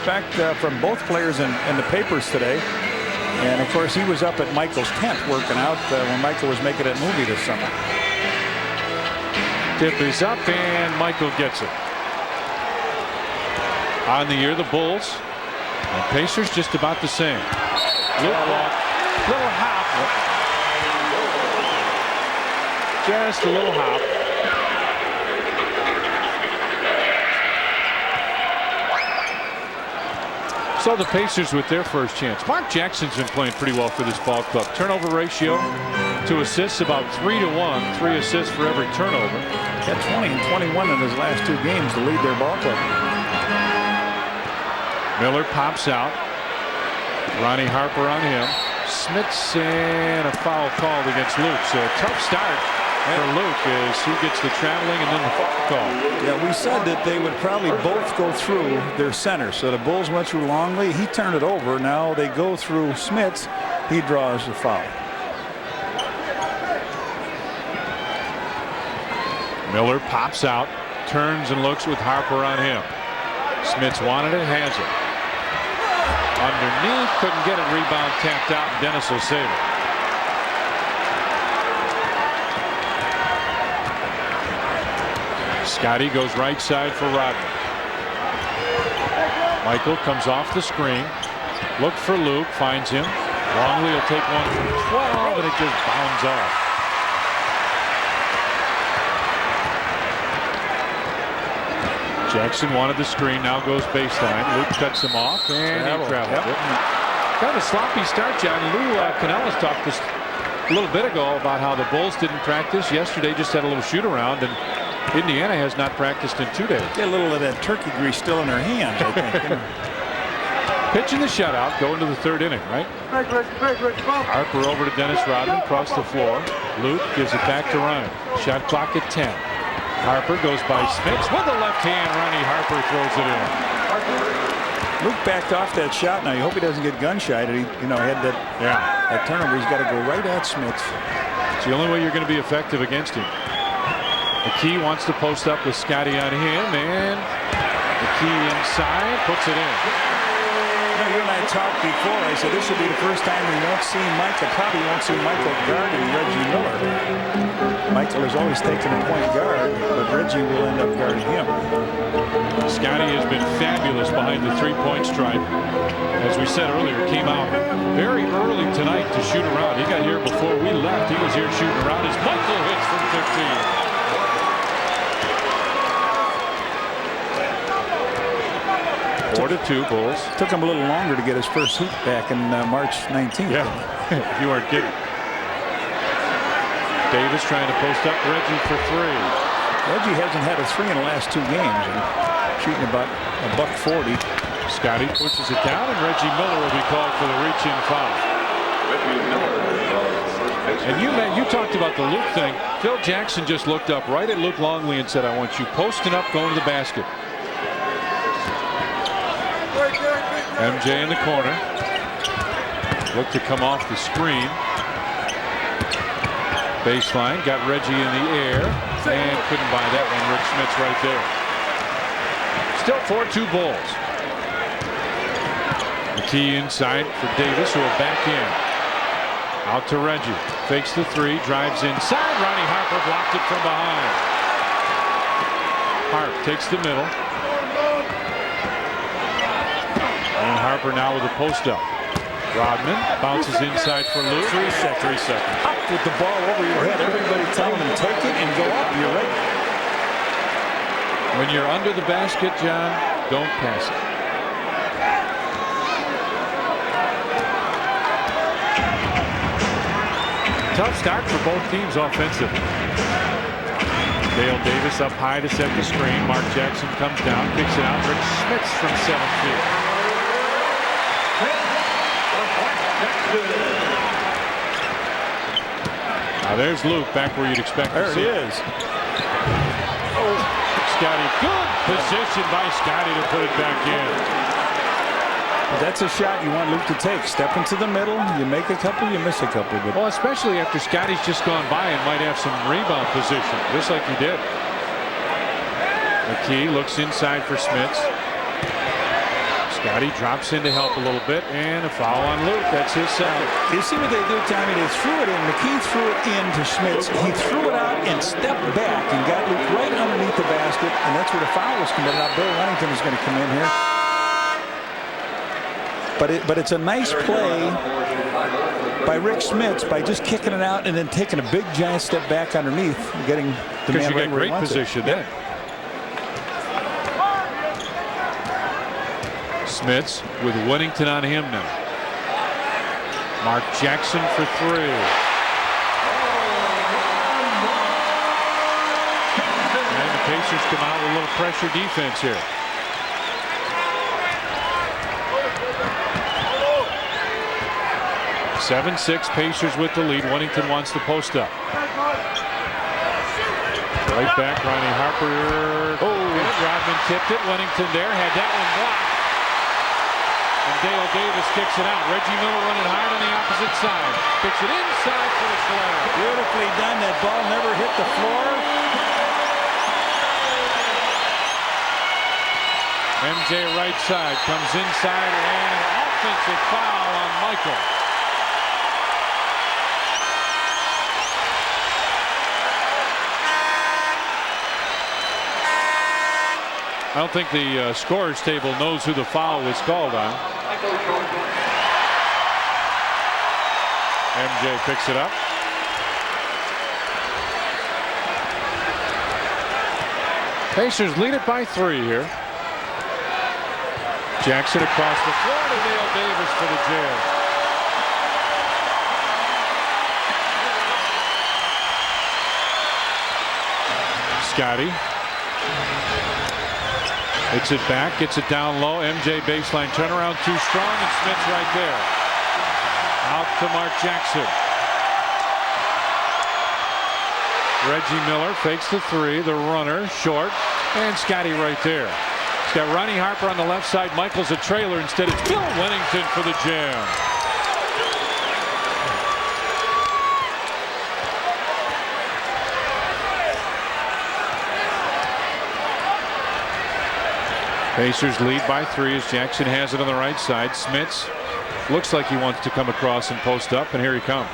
Respect from both players in the papers today. And of course he was up at Michael's tent working out when Michael was making that movie this summer. Tip is up and Michael gets it. On the year, the Bulls and Pacers just about the same. Little hop. Just a little hop. So the Pacers with their first chance. Mark Jackson's been playing pretty well for this ball club. Turnover ratio to assists about 3-to-1. 3 assists for every turnover. Got 20 and 21 in his last 2 games to lead their ball club. Miller pops out. Ronnie Harper on him. Smits and a foul called against Luke. So a tough start for Luke as he gets the traveling and then the foul call. Yeah, we said that they would probably both go through their center. So the Bulls went through Longley. He turned it over. Now they go through Smits. He draws the foul. Miller pops out, turns and looks with Harper on him. Smits wanted it, has it. Underneath, couldn't get it. Rebound tapped out, and Dennis will save it. Scottie goes right side for Rodman. Michael comes off the screen. Look for Luke, finds him. Longley will take one from 12, and it just bounds off. Jackson wanted the screen, now goes baseline. Luke cuts him off, and he traveled it. Kind of a sloppy start, John. Lou Canellis talked this a little bit ago about how the Bulls didn't practice. Yesterday just had a little shoot around, and Indiana has not practiced in 2 days. Get a little of that turkey grease still in their hands, I think. Pitching the shutout, going to the 3rd inning, right? Harper over to Dennis Rodman, across the floor. Luke gives it back to Ryan. Shot clock at 10. Harper goes by Smits with the left hand. Ronnie Harper throws it in. Luke backed off that shot. Now you hope he doesn't get gun shy. He, had that turnover. He's got to go right at Smits. It's the only way you're going to be effective against him. McKee wants to post up with Scottie on him, and McKee inside puts it in. You and I talked before. I said this will be the first time we won't see Michael. Probably won't see Michael guarding Reggie Miller. Michael has always taken a point guard, but Reggie will end up guarding him. Scottie has been fabulous behind the 3-point stripe. As we said earlier, came out very early tonight to shoot around. He got here before we left. He was here shooting around as Michael hits from 15. 4-2 Bulls. Took him a little longer to get his first hoop back in March 19th. Yeah, you weren't kidding. Davis trying to post up Reggie for 3. Reggie hasn't had a 3 in the last 2 games, and shooting about $140. Scottie pushes it down, and Reggie Miller will be called for the reach-in foul. And you talked about the Luke thing. Phil Jackson just looked up right at Luke Longley and said, "I want you posting up, going to the basket." MJ in the corner. Looked to come off the screen. Baseline, got Reggie in the air, and couldn't buy that one. Rik Smits right there. Still 4-2 Bulls. McKee inside for Davis, who will back in. Out to Reggie. Fakes the 3, drives inside. Ronnie Harper blocked it from behind. Harp takes the middle. And Harper now with a post up. Rodman bounces inside for Luke. 3 seconds. Up with the ball over your head. Everybody telling him take it and go up. You're right. When you're under the basket, John, don't pass it. Tough start for both teams offensively. Dale Davis up high to set the screen. Mark Jackson comes down, kicks it out. Rik Smits from 7 feet. Now there's Luke back where you'd expect to see. There it is. Oh, Scottie, good position by Scottie to put it back in. That's a shot you want Luke to take. Step into the middle. You make a couple, you miss a couple. But well, especially after Scottie's just gone by and might have some rebound position, just like he did. McKee looks inside for Smits. Scottie drops in to help a little bit, and a foul on Luke. That's his second. You see what they do, Tommy? They threw it in. McKee threw it in to Smits. He threw it out and stepped back and got Luke right underneath the basket, and that's where the foul was committed. Now Bill Wennington is going to come in here. But it's a nice play by Rik Smits by just kicking it out and then taking a big giant step back underneath and getting the man right where he wants it. Great position then. Smits with Wennington on him now. Mark Jackson for three. And the Pacers come out with a little pressure defense here. (7-6) Pacers with the lead. Wennington wants to post up. Right back, Ronnie Harper. Rodman tipped it. Wennington there, had that one blocked. And Dale Davis kicks it out. Reggie Miller running hard on the opposite side. Kicks it inside for the slam. Beautifully done. That ball never hit the floor. MJ right side comes inside, and an offensive foul on Michael. I don't think the scorers table knows who the foul was called on. MJ picks it up. Pacers lead it by 3 here. Jackson across the floor to Dale Davis for the jam. Scottie. Hits it back, gets it down low. MJ baseline turnaround, too strong, and Smits right there. Out to Mark Jackson. Reggie Miller fakes the three, the runner short, and Scottie right there. He's got Ronnie Harper on the left side. Michael's a trailer. Instead, it's Bill Wennington for the jam. Pacers lead by 3 as Jackson has it on the right side. Smits looks like he wants to come across and post up, and here he comes.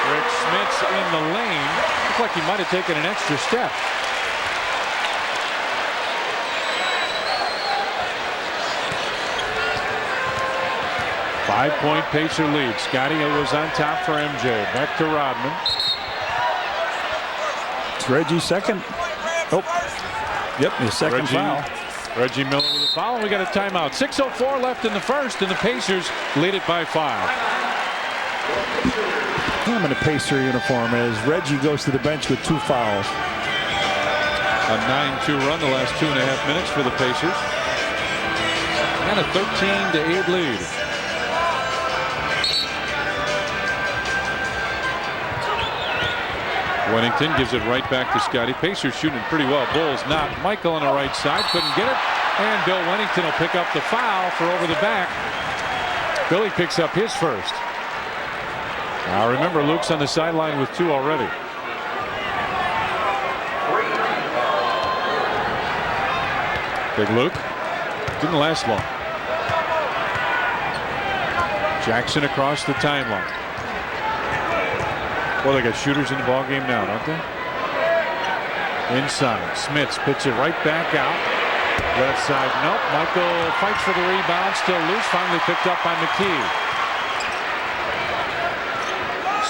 Rik Smits in the lane. Looks like he might have taken an extra step. Five-point Pacer lead. Scottie was on top for MJ. Back to Rodman. Reggie's second. Oh, yep, his second foul. Reggie Miller with a foul. We got a timeout. 6:04 left in the first, and the Pacers lead it by 5. Him in a Pacer uniform as Reggie goes to the bench with 2 fouls. A 9-2 run the last 2.5 minutes for the Pacers, and a 13-8 lead. Wennington gives it right back to Scottie. Pacers shooting pretty well. Bulls not. Michael on the right side couldn't get it, and Bill Wennington will pick up the foul for over the back. Billy picks up his first. Now remember, Luke's on the sideline with 2 already. Big Luke didn't last long. Jackson across the timeline. Well, they got shooters in the ball game now, don't they? Inside, Smits pitch it right back out. Left side, nope. Michael fights for the rebound, still loose. Finally picked up by McKee.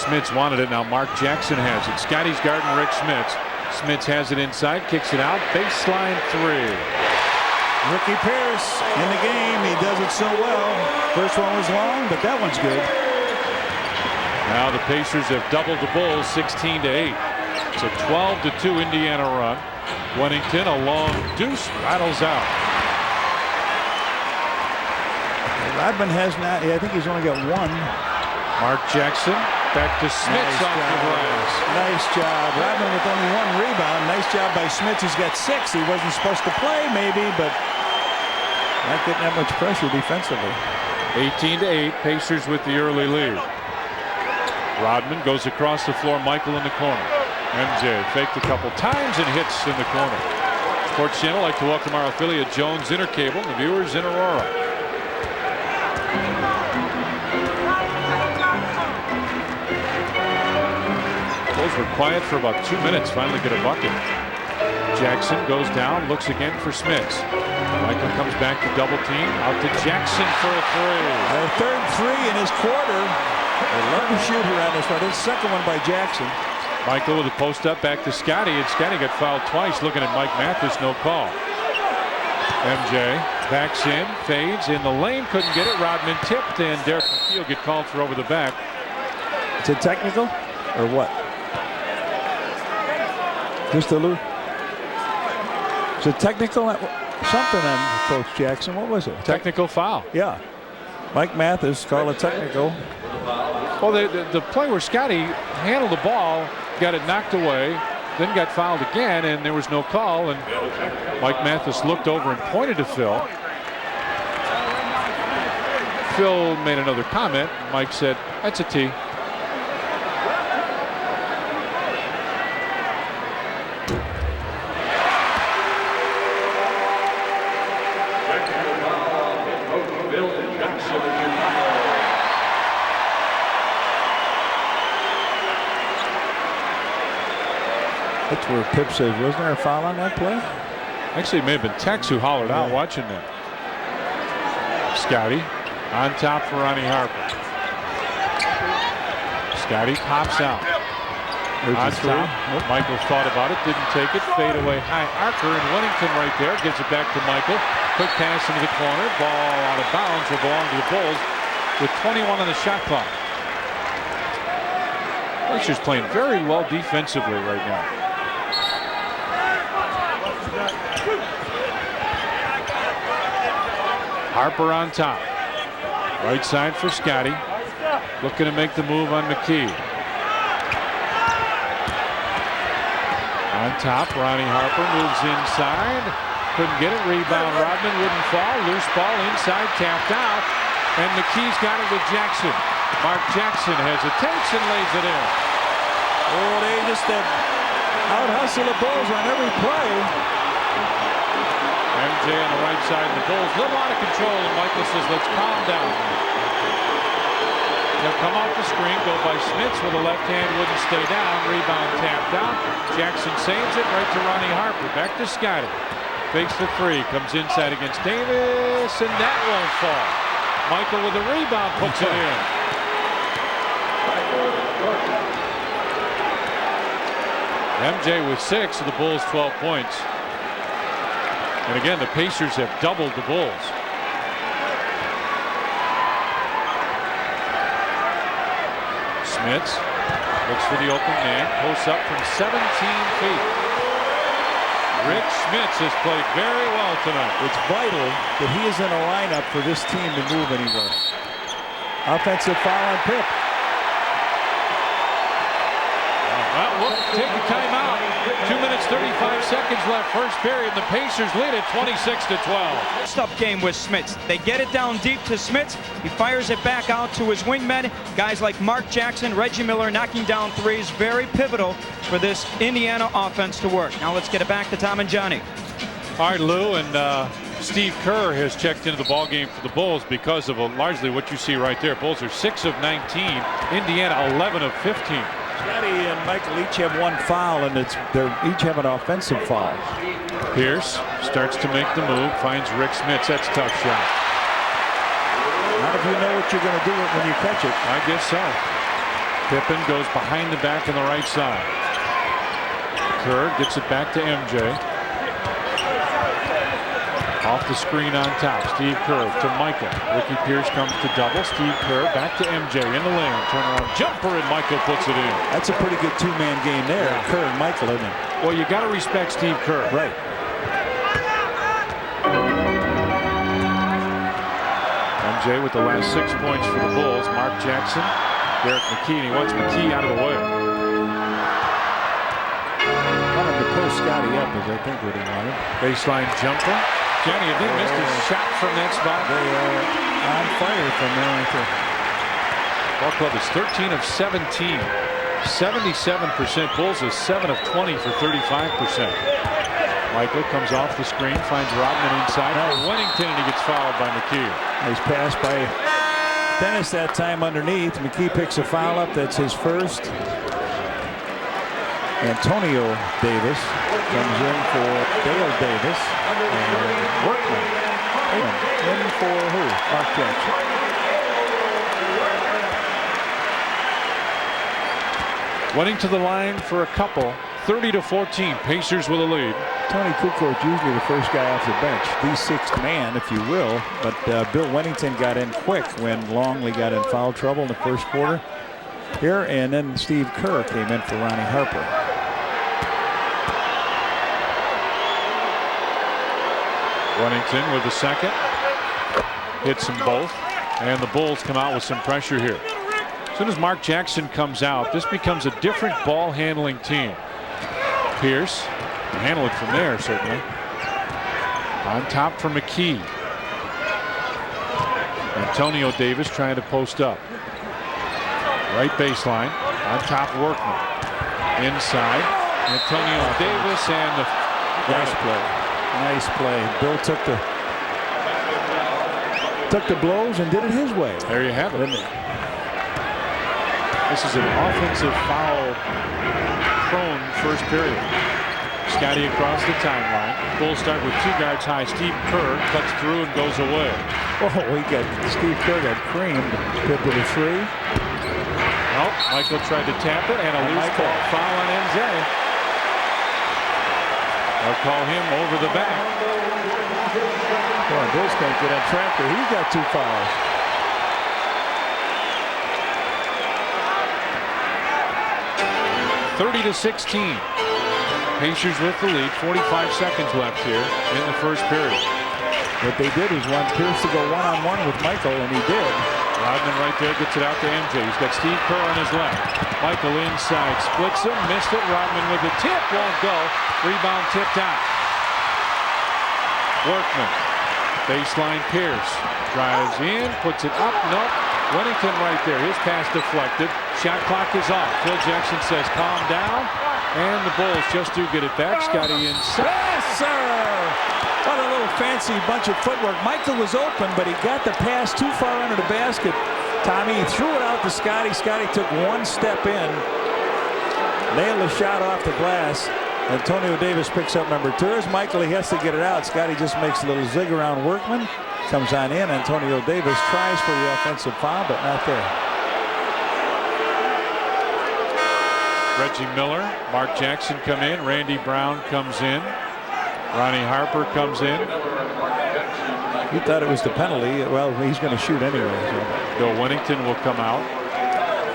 Smits wanted it. Now Mark Jackson has it. Scottie's guarding Rik Smits. Smits has it inside, kicks it out. Baseline 3. Ricky Pierce in the game. He does it so well. First one was long, but that one's good. Now the Pacers have doubled the Bulls 16-8. It's a 12-2 Indiana run. Wennington, a long deuce, rattles out. Rodman has not. I think he's only got 1. Mark Jackson back to Smits off the glass. Nice job. Rodman with only 1 rebound. Nice job by Smits. He's got 6. He wasn't supposed to play maybe, but not getting that much pressure defensively. 18-8. Pacers with the early lead. Rodman goes across the floor. Michael in the corner. MJ faked a couple times and hits in the corner. Sports Channel like to welcome our affiliate Jones Intercable, the viewers in Aurora. Bulls were quiet for about 2 minutes, finally get a bucket. Jackson goes down, looks again for Smits. Michael comes back to double team, out to Jackson for a three. A third three in his quarter. They love to shoot around this one. This second one by Jackson. Michael with a post up back to Scottie, and Scottie got fouled twice. Looking at Mike Mathis, no call. MJ backs in, fades in the lane, couldn't get it. Rodman tipped, and Derek McKee get called for over the back. Is it technical or what? Just a loop. Is it technical? Something on Coach Jackson. What was it? Technical foul. Yeah. Mike Mathis called a technical. Well, the play where Scottie handled the ball, got it knocked away, then got fouled again, and there was no call. And Mike Mathis looked over and pointed to Phil. Phil made another comment. Mike said, "That's a T." That's where Pip says, wasn't there a foul on that play? Actually, it may have been Tex who hollered out watching that. Scottie on top for Ronnie Harper. Scottie pops out. On top. Michael thought about it, didn't take it. Fade away high archer, and Wellington right there gives it back to Michael. Quick pass into the corner. Ball out of bounds will belong to the Bulls with 21 on the shot clock. Blazers playing very well defensively right now. Harper on top. Right side for Scottie. Looking to make the move on McKee. On top, Ronnie Harper moves inside. Couldn't get it. Rebound. Rodman wouldn't fall. Loose ball inside, tapped out. And McKee's got it with Jackson. Mark Jackson hesitates and lays it in. Oh, they just out-hustle the Bulls on every play. MJ on the right side of the Bulls, a little out of control, and Michael says, let's calm down. They'll come off the screen, go by Smits with a left hand, wouldn't stay down. Rebound tapped out. Jackson saves it right to Ronnie Harper. Back to Scottie. Fakes the three, comes inside against Davis, and that won't fall. Michael with a rebound, puts it in. MJ with 6 of the Bulls' 12 points. And again, the Pacers have doubled the Bulls. Smits looks for the open man, posts up from 17 feet. Rik Smits has played very well tonight. It's vital that he is in a lineup for this team to move anywhere. Offensive foul on Pip. Well, we'll take a timeout. 2 minutes, 35 seconds left. First period. The Pacers lead it 26-12. Stop game with Smits. They get it down deep to Smits. He fires it back out to his wingmen. Guys like Mark Jackson, Reggie Miller knocking down threes. Very pivotal for this Indiana offense to work. Now let's get it back to Tom and Johnny. All right, Lou, and Steve Kerr has checked into the ballgame for the Bulls because of largely what you see right there. Bulls are 6 of 19. Indiana 11 of 15. Scottie and Michael each have one foul, and they're each have an offensive foul. Pierce starts to make the move, finds Rik Smits. That's a tough shot. Not if you know what you're going to do when you catch it. I guess so. Pippen goes behind the back on the right side. Kerr gets it back to MJ. Off the screen on top. Steve Kerr to Michael. Ricky Pierce comes to double. Steve Kerr back to MJ in the lane. Turnaround jumper, and Michael puts it in. That's a pretty good two-man game there. Yeah. Kerr and Michael, isn't it? Well, you got to respect Steve Kerr. Right. MJ with the last 6 points for the Bulls. Mark Jackson, Derek McKee, and he wants McKee out of the way. Wanted to pull Scottie up, is I think what he wanted. Baseline jumper. Johnny, if they missed a shot from that spot, they are on fire from there. Ball club is 13 of 17. 77%. Bulls is 7 of 20 for 35%. Michael comes off the screen, finds Rodman inside for Wennington, and he gets fouled by McKee. Nice pass by Dennis that time underneath. McKee picks a foul up. That's his first. Antonio Davis comes in for Dale Davis. And Workman in for who? Mark Jackson. Running to the line for a couple. 30-14. Pacers with a lead. Tony Kukoc usually the first guy off the bench, the sixth man, if you will. But Bill Wennington got in quick when Longley got in foul trouble in the first quarter here, and then Steve Kerr came in for Ronnie Harper. Wennington with the second. Hits them both, and the Bulls come out with some pressure here. As soon as Mark Jackson comes out, this becomes a different ball handling team. Pierce can handle it from there, certainly. On top for McKee. Antonio Davis trying to post up. Right baseline. On top Workman. Inside. Antonio Davis and the nice play. Nice play. Bill took the blows and did it his way. There you have it. This is an offensive foul prone first period. Scottie across the timeline. Bulls start with 2 guards high. Steve Kerr cuts through and goes away. Oh, Steve Kerr got creamed. Pippen with a 3. Oh, Michael tried to tap it, and a loose ball. Foul on Enze. They'll call him over the back. Boy, Bulls can't get on track there. He's got 2 fouls. (30-16). Pacers with the lead. 45 seconds left here in the first period. What they did was want Pierce to go one-on-one with Michael, and he did. Rodman right there gets it out to MJ. He's got Steve Kerr on his left. Michael inside, splits him, missed it. Rodman with the tip, won't go. Rebound tipped out. Workman, baseline Pierce, drives in, puts it up, nope. Wennington right there, his pass deflected. Shot clock is off. Phil Jackson says calm down, and the Bulls just do get it back. Scottie inside. Yes, sir! What a little fancy bunch of footwork. Michael was open, but he got the pass too far under the basket. Tommy, he threw it out to Scottie. Scottie took one step in, nailed the shot off the glass. Antonio Davis picks up number 2. There's Michael. He has to get it out. Scottie just makes a little zig around Workman. Comes on in. Antonio Davis tries for the offensive foul, but not there. Reggie Miller, Mark Jackson come in. Randy Brown comes in. Ronnie Harper comes in. He thought it was the penalty. Well, he's going to shoot anyway. So. Bill Wennington will come out.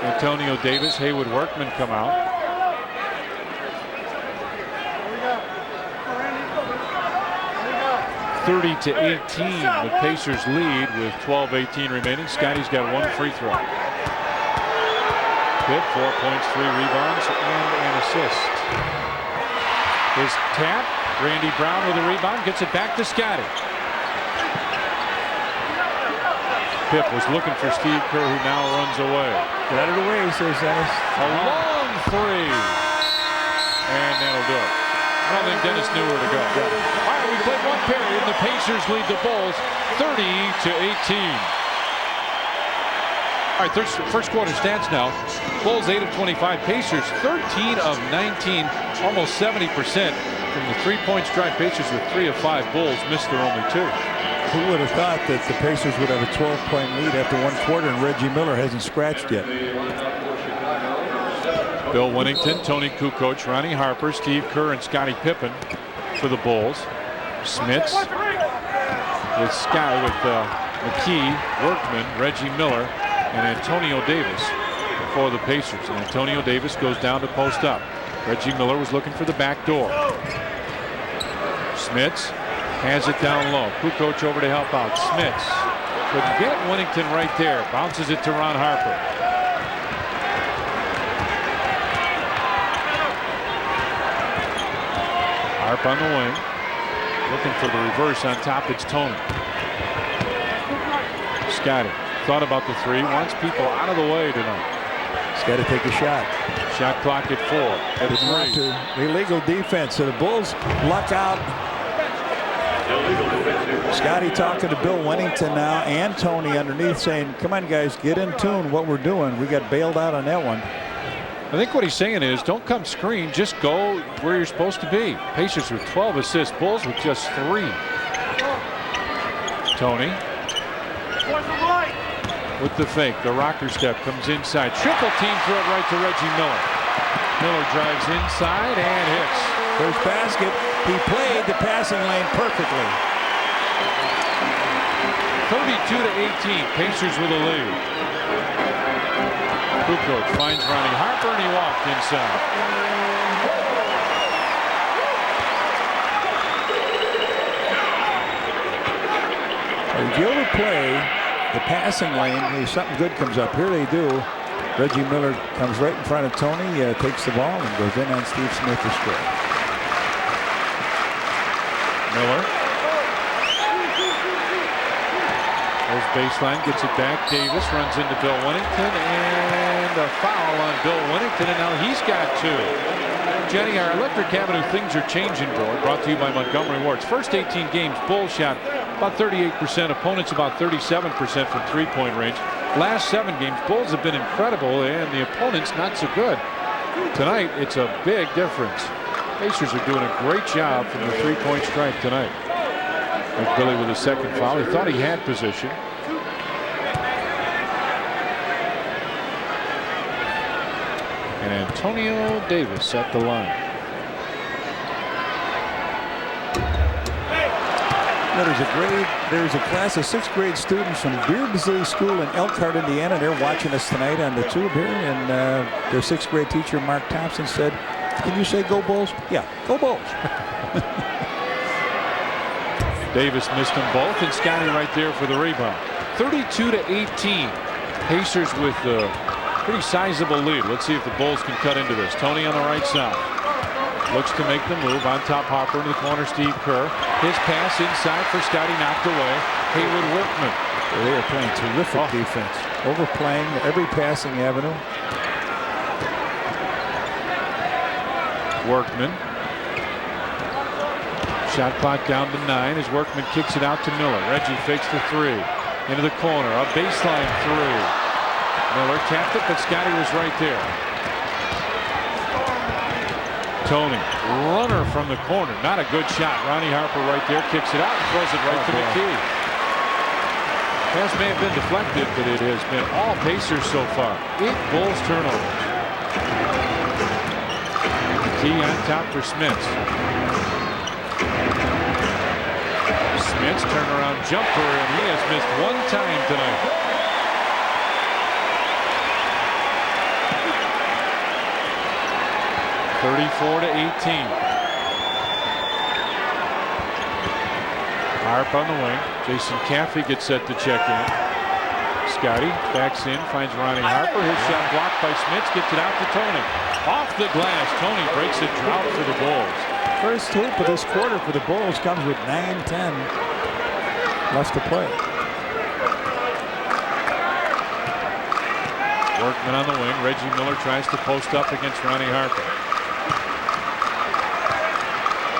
Antonio Davis, Haywood Workman come out. (30-18). The Pacers lead with 12:18 remaining. Scottie's got 1 free throw. Pitt 4 points, 3 rebounds, and an assist. His tap. Randy Brown with a rebound, gets it back to Scottie. Pip was looking for Steve Kerr, who now runs away. Get out of the way, says Dennis. A long 3. And that'll do it. I don't think Dennis knew where to go. Yeah. All right, we played 1 period, and the Pacers lead the Bulls 30-18. All right, first quarter stats now. Bulls 8 of 25. Pacers 13 of 19, almost 70%. From the 3-point strike, Pacers with 3 of 5. Bulls missed their only 2. Who would have thought that the Pacers would have a 12-point lead after 1 quarter, and Reggie Miller hasn't scratched yet. Bill Wennington, Tony Kukoc, Ronnie Harper, Steve Kerr, and Scottie Pippen for the Bulls. Smits with McKee, Workman, Reggie Miller, and Antonio Davis for the Pacers. And Antonio Davis goes down to post up. Reggie Miller was looking for the back door. Smits has it down low. Kukoc over to help out. Smits could get Wennington right there. Bounces it to Ron Harper. Harp on the wing. Looking for the reverse on top. It's Tony. Scottie thought about the 3. Wants people out of the way tonight. He's got to take a shot. Shot clock at 4. At 3. Illegal defense. So the Bulls luck out. Scottie talking to Bill Wennington now and Tony underneath saying, come on, guys, get in tune what we're doing. We got bailed out on that one. I think what he's saying is don't come screen. Just go where you're supposed to be. Pacers with 12 assists. Bulls with just 3. Tony. With the fake. The rocker step comes inside. Triple team throw it right to Reggie Miller. Miller drives inside and hits. First basket. He played the passing lane perfectly. 32-18. Pacers with a lead. Kukoc finds Ronnie Harper and he walked inside. If you overplay the passing lane, something good comes up. Here they do. Reggie Miller comes right in front of Tony, takes the ball and goes in on Steve Smith to score. Miller. Goes baseline, gets it back. Davis runs into Bill Wennington and a foul on Bill Wennington, and now he's got 2. Jenny, our Electric Avenue Things Are Changing board brought to you by Montgomery Ward's. First 18 games, Bulls shot about 38%, opponents about 37% from 3-point range. Last 7 games, Bulls have been incredible and the opponents not so good. Tonight, it's a big difference. Pacers are doing a great job from the 3-point stripe tonight. There's Billy with a second foul. He thought he had position. And Antonio Davis at the line. There's a class of 6th grade students from Beardsley School in Elkhart, Indiana. They're watching us tonight on the tube here, and their 6th grade teacher, Mark Thompson, said, "Can you say go Bulls?" Yeah, go Bulls. Davis missed them both, and Scottie right there for the rebound. 32-18. Pacers with a pretty sizable lead. Let's see if the Bulls can cut into this. Tony on the right side. Looks to make the move. On top, Harper into the corner, Steve Kerr. His pass inside for Scottie, knocked away. Haywood Workman. They are playing terrific defense. Overplaying every passing avenue. Workman. Shot clock down to 9 as Workman kicks it out to Miller. Reggie fakes the 3. Into the corner. A baseline 3. Miller tapped it, but Scottie was right there. Tony, runner from the corner. Not a good shot. Ronnie Harper right there, kicks it out and throws it right to McKee. Pass may have been deflected, but it has been all Pacers so far. 8 Bulls turnovers. McKee on top for Smits. Smits turnaround jumper, and he has missed 1 time tonight. (34-18). Harp on the wing. Jason Caffey gets set to check in. Scottie backs in, finds Ronnie Harper. His shot blocked by Smits, gets it out to Tony. Off the glass. Tony breaks a drought for the Bulls. First hoop of this quarter for the Bulls comes with 9:10 left to play. Workman on the wing. Reggie Miller tries to post up against Ronnie Harper.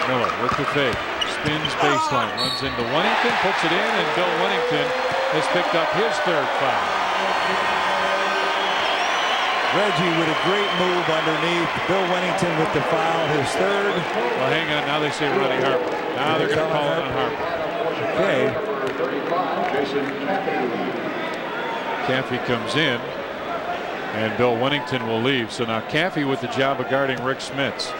Miller with the fake. Spins baseline. Runs into Wennington. Puts it in, and Bill Wennington has picked up his 3rd foul. Reggie with a great move underneath. Bill Wennington with the foul, his 3rd. Well, hang on. Now they say Ronnie Harper. Now they're going to call it on Harper. Okay. Caffey comes in, and Bill Wennington will leave. So now Caffey with the job of guarding Rik Smits.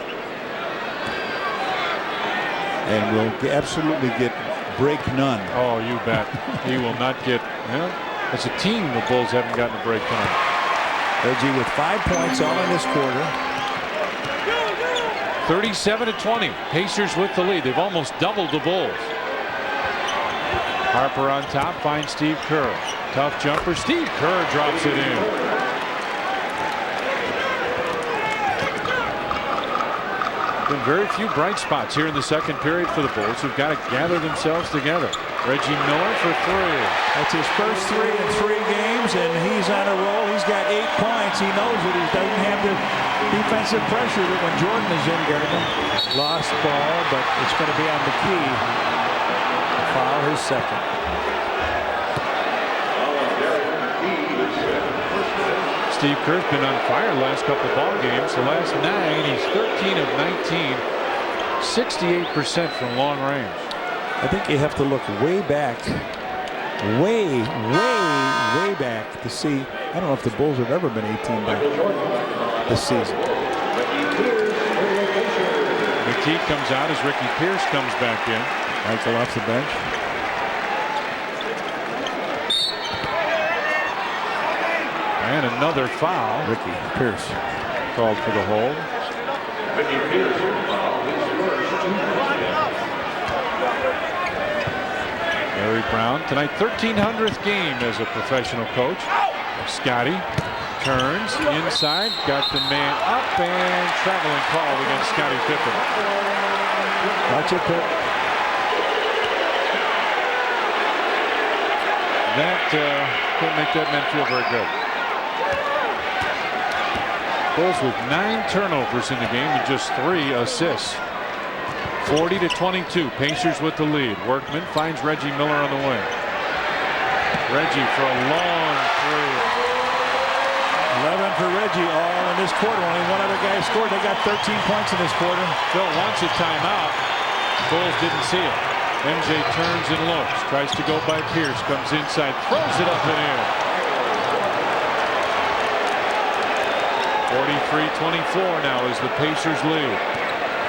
And will absolutely get break none. Oh, you bet. He will not get. Well, as a team, the Bulls haven't gotten a break tonight. Reggie with 5 points all in this quarter. 37-20. Pacers with the lead. They've almost doubled the Bulls. Harper on top, finds Steve Kerr. Tough jumper. Steve Kerr drops it in. Been very few bright spots here in the second period for the Bulls, who've got to gather themselves together. Reggie Miller for three. That's his first 3 in 3 games, and he's on a roll. He's got 8 points. He knows it. He doesn't have the defensive pressure that when Jordan is in guarding. Lost ball, but it's going to be on McKee. Foul, his second. Steve Kerr's been on fire the last couple of ball games. The last 9, he's 13 of 19, 68% from long range. I think you have to look way back, way back to see. I don't know if the Bulls have ever been 18 back this season. McKee comes out as Ricky Pierce comes back in. Michael off the bench. And another foul. Ricky Pierce Called for the hold. Ricky Pierce. Larry Brown tonight, 1300th game as a professional coach. Scottie turns inside, got the man up, and traveling call against Scottie Pippen. Watch it, Pip. That couldn't make that man feel very good. Bulls with 9 turnovers in the game and just 3 assists. 40-22. Pacers with the lead. Workman finds Reggie Miller on the wing. Reggie for a long three. 11 for Reggie, all in this quarter. Only one other guy scored. They got 13 points in this quarter. Phil wants a timeout. Bulls didn't see it. MJ turns and looks. Tries to go by Pierce. Comes inside. Throws it up and in. 43-24 now is the Pacers lead.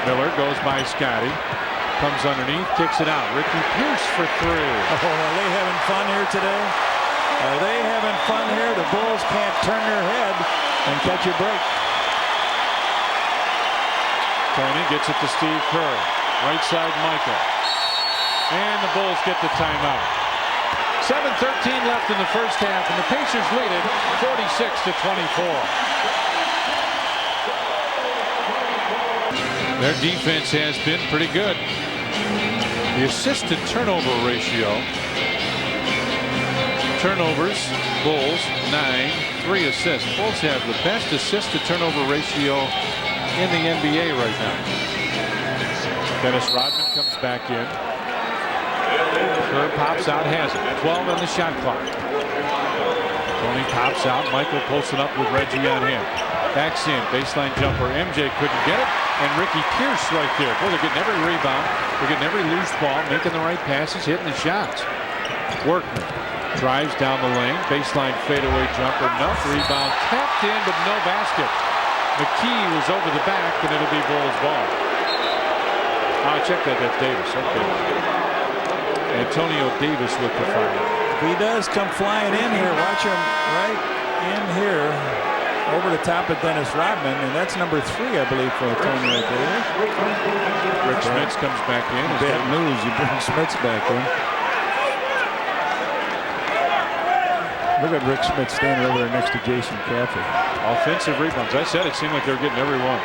Miller goes by Scottie. Comes underneath. Kicks it out. Ricky Pierce for 3. Oh, are they having fun here today? Are they having fun here? The Bulls can't turn their head and catch a break. Tony gets it to Steve Kerr. Right side Michael. And the Bulls get the timeout. 7:13 left in the first half, and the Pacers lead it 46-24. Their defense has been pretty good. The assist to turnover ratio. Turnovers, Bulls 9, 3 assists. Bulls have the best assist to turnover ratio in the NBA right now. Dennis Rodman comes back in. Kerr pops out, has it. 12 on the shot clock. Tony pops out. Michael posting up with Reggie on him. Backs in, baseline jumper. MJ couldn't get it, and Ricky Pierce right there. Boy, they're getting every rebound. They're getting every loose ball, making the right passes, hitting the shots. Workman drives down the lane. Baseline fadeaway jumper. Enough. Rebound tapped in, but no basket. McKee was over the back, and it'll be Bulls ball. Check that. That's Davis. Okay. Antonio Davis with the foul. He does come flying in here. Watch him right in here. Over the top of Dennis Rodman, and that's number 3, I believe, for Antonio Davis. Rik Smits comes back in. Bad news. You bring Smits back in. Look at Rik Smits standing over there next to Jason Caffey. Offensive rebounds. I said it seemed like they were getting every one.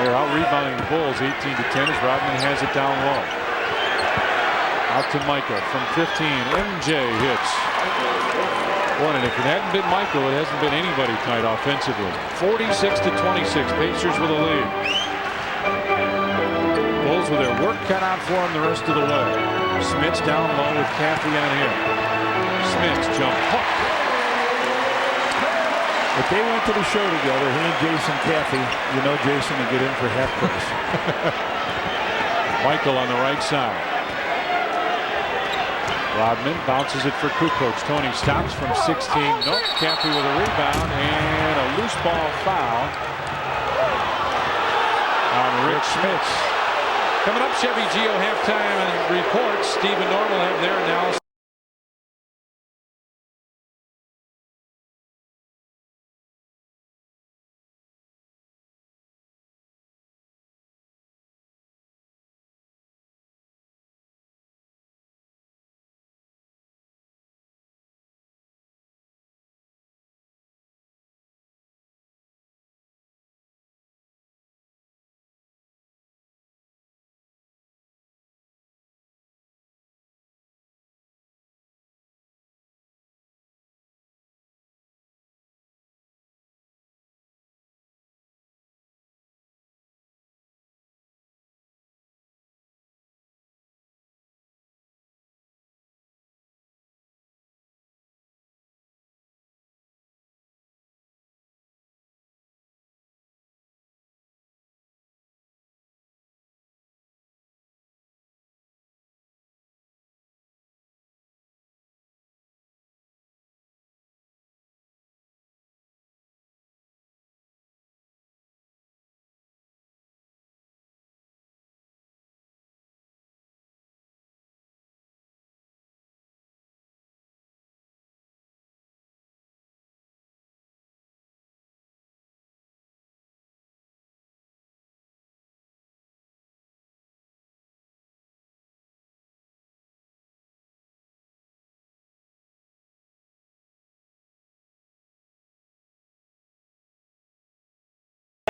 They're out rebounding the Bulls 18-10 as Rodman has it down low. Out to Michael from 15. MJ hits. One, and if it hadn't been Michael, it hasn't been anybody tonight offensively. 46-26. Pacers with a lead. Bulls with their work cut out for them the rest of the way. Smits down low with Caffey on him. Smits jump hook. If they went to the show together, he and Jason Caffey, you know Jason would get in for half price. Michael on the right side. Rodman bounces it for Kukoc. Tony stops from 16. Nope. Caffey with a rebound and a loose ball foul on Rik Smits. Coming up, Chevy Geo halftime report. Steve and Norm will have their analysis.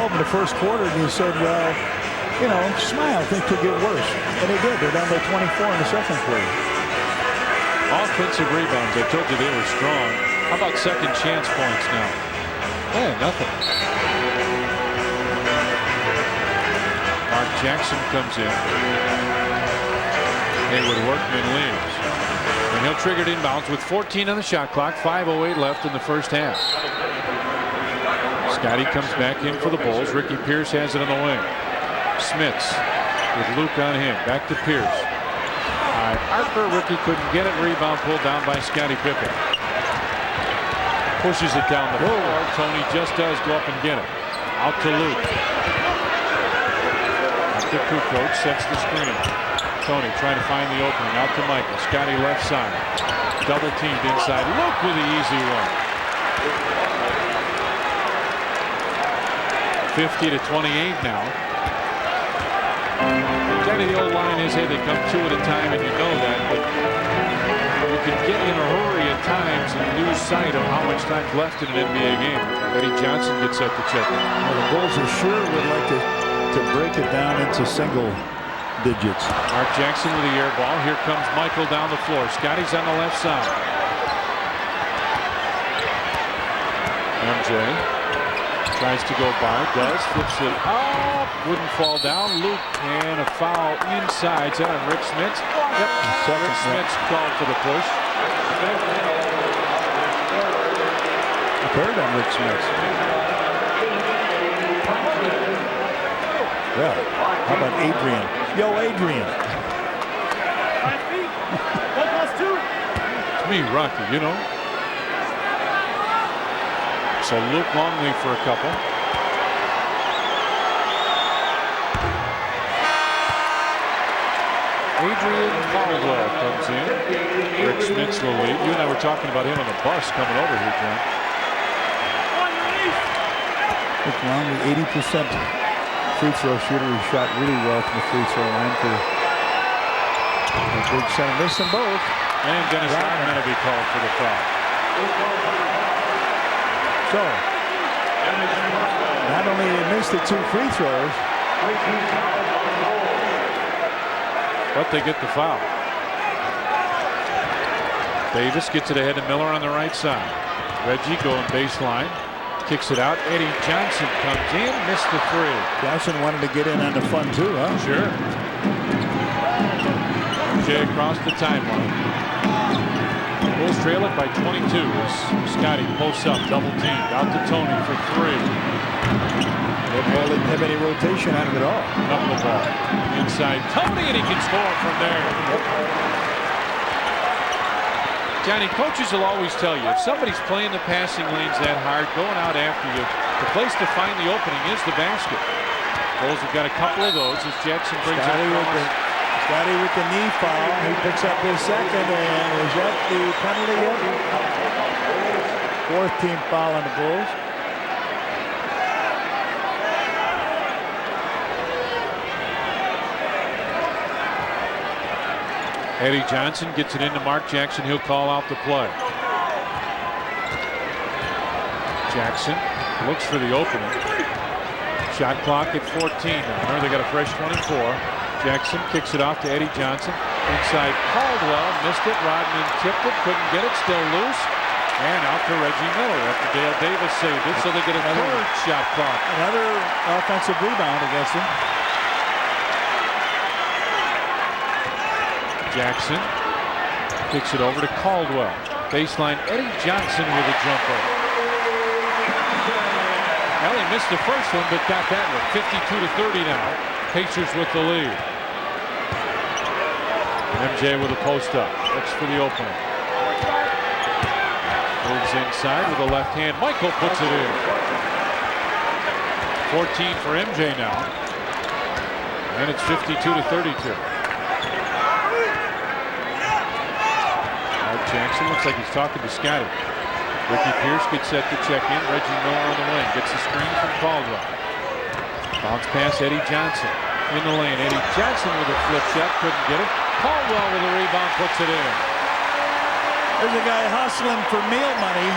In the first quarter, and you said, well, you know, smile, things could get worse. And they did. They're down by 24 in the second quarter. Offensive rebounds. I told you they were strong. How about second chance points now? Yeah, nothing. Mark Jackson comes in. Hayward Workman leaves. And he'll trigger it inbounds with 14 on the shot clock. 5:08 left in the first half. Scottie comes back in for the Bulls. Ricky Pierce has it on the wing. Smits with Luke on him. Back to Pierce. Harper, Ricky couldn't get it. Rebound pulled down by Scottie Pippen. Pushes it down the floor. Tony just does go up and get it. Out to Luke. After Kukoc sets the screen. Tony trying to find the opening. Out to Michael. Scottie left side. Double teamed inside. Luke with the easy one. 50-28 now. Kind of the old line is, hey, they come two at a time, and you know that, but you can get in a hurry at times and lose sight of how much time's left in an NBA game. Eddie Johnson gets set to check. Well, the Bulls are sure would like to break it down into single digits. Mark Jackson with the air ball. Here comes Michael down the floor. Scottie's on the left side. MJ tries to go by, does, flips it up, wouldn't fall down. Luke, and a foul inside. Is that on Rik Smits? Yep, Rik Smits called for the push. Third on Rik Smits. Well, how about Adrian? Yo, Adrian. To me, Rocky, you know. So Luke Longley for a couple. Adrian Caldwell comes in. Rik Smits will lead. You and I were talking about him on the bus coming over here, John. Luke Longley, 80% free throw shooter. He shot really well from the free throw line for a big center. Missed them both. And Dennis Rodman will be called for the foul. So, not only they missed the two free throws, but they get the foul. Davis gets it ahead to Miller on the right side. Reggie going baseline. Kicks it out. Eddie Johnson comes in. Missed the three. Johnson wanted to get in on the fun too, huh? Sure. MJ across the timeline. Bulls trail it by 22 as Scottie posts up, double teamed, out to Tony for three. The ball didn't have any rotation out of it all. Knuckleball inside Tony, and he can score from there. Johnny, coaches will always tell you, if somebody's playing the passing lanes that hard, going out after you, the place to find the opening is the basket. Bulls have got a couple of those as Jackson brings it across. Scottie with the knee foul. He picks up his second, and is that the penalty yet? Fourth team foul on the Bulls. Eddie Johnson gets it into Mark Jackson. He'll call out the play. Jackson looks for the opening. Shot clock at 14 now. They got a fresh 24. Jackson kicks it off to Eddie Johnson. Inside Caldwell. Missed it. Rodman tipped it. Couldn't get it. Still loose. And out to Reggie Miller after Dale Davis saved it. So they get a third shot clock. Another offensive rebound against him. Jackson kicks it over to Caldwell. Baseline, Eddie Johnson with a jumper. Well, he missed the first one, but got that one. 52-30 now. Pacers with the lead. MJ with a post up. Looks for the opening. Moves inside with a left hand. Michael puts it in. 14 for MJ now. And it's 52-32. Jackson looks like he's talking to Scottie. Ricky Pierce gets set to check in. Reggie Miller on the wing. Gets the screen from Caldwell. Bounce pass Eddie Johnson. In the lane. Eddie Johnson with a flip shot. Couldn't get it. Caldwell with a rebound. Puts it in. There's a guy hustling for meal money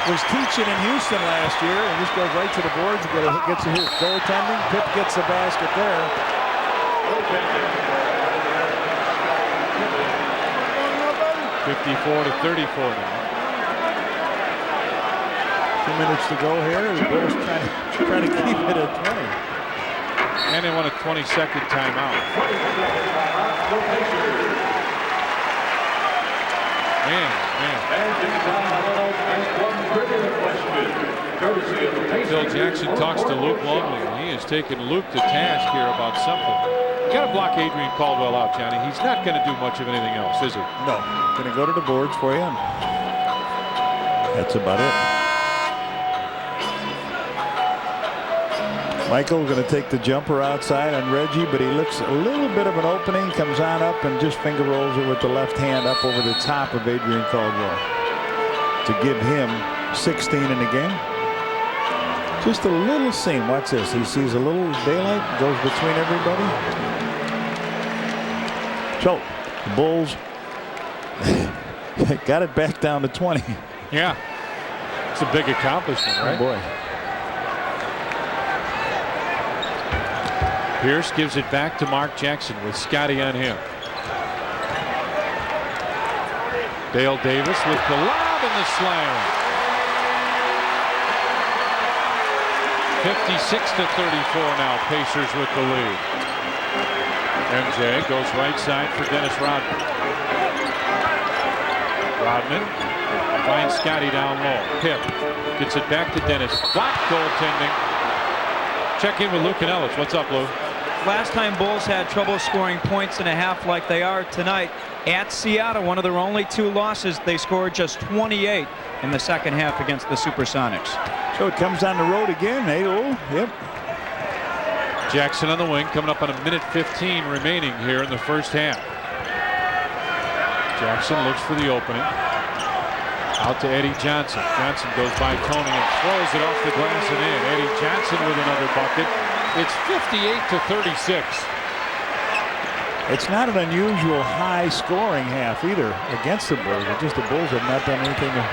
was teaching in Houston last year, and this goes right to the boards. Gets his goaltending. Pip gets the basket there. 54-34 now. 2 minutes to go here. The Bulls trying to keep it at 20. And they want a 20-second timeout. Man. Phil Jackson talks to Luke Longley, and he has taken Luke to task here about something. You got to block Adrian Caldwell out, Johnny. He's not going to do much of anything else, is he? No. Going to go to the boards for you. That's about it. Michael going to take the jumper outside on Reggie, but he looks a little bit of an opening, comes on up and just finger rolls it with the left hand up over the top of Adrian Caldwell to give him 16 in the game. Just a little seam. Watch this. He sees a little daylight, goes between everybody. So the Bulls got it back down to 20. Yeah. It's a big accomplishment, right? Oh boy. Pierce gives it back to Mark Jackson with Scottie on him. Dale Davis with the lob and the slam. 56-34 now. Pacers with the lead. MJ goes right side for Dennis Rodman. Rodman finds Scottie down low. Pip gets it back to Dennis. Block goaltending. Check in with Lou Canellis. What's up, Lou? Last time Bulls had trouble scoring points in a half like they are tonight at Seattle, one of their only 2 losses, they scored just 28 in the second half against the Supersonics. So it comes on the road again. 8-0. Yep. Jackson on the wing, coming up on a minute 15 remaining here in the first half. Jackson looks for the opening. Out to Eddie Johnson. Johnson goes by Tony and throws it off the glass and in. Eddie Johnson with another bucket. It's 58-36. It's not an unusual high scoring half either against the Bulls. It's just the Bulls have not done anything to...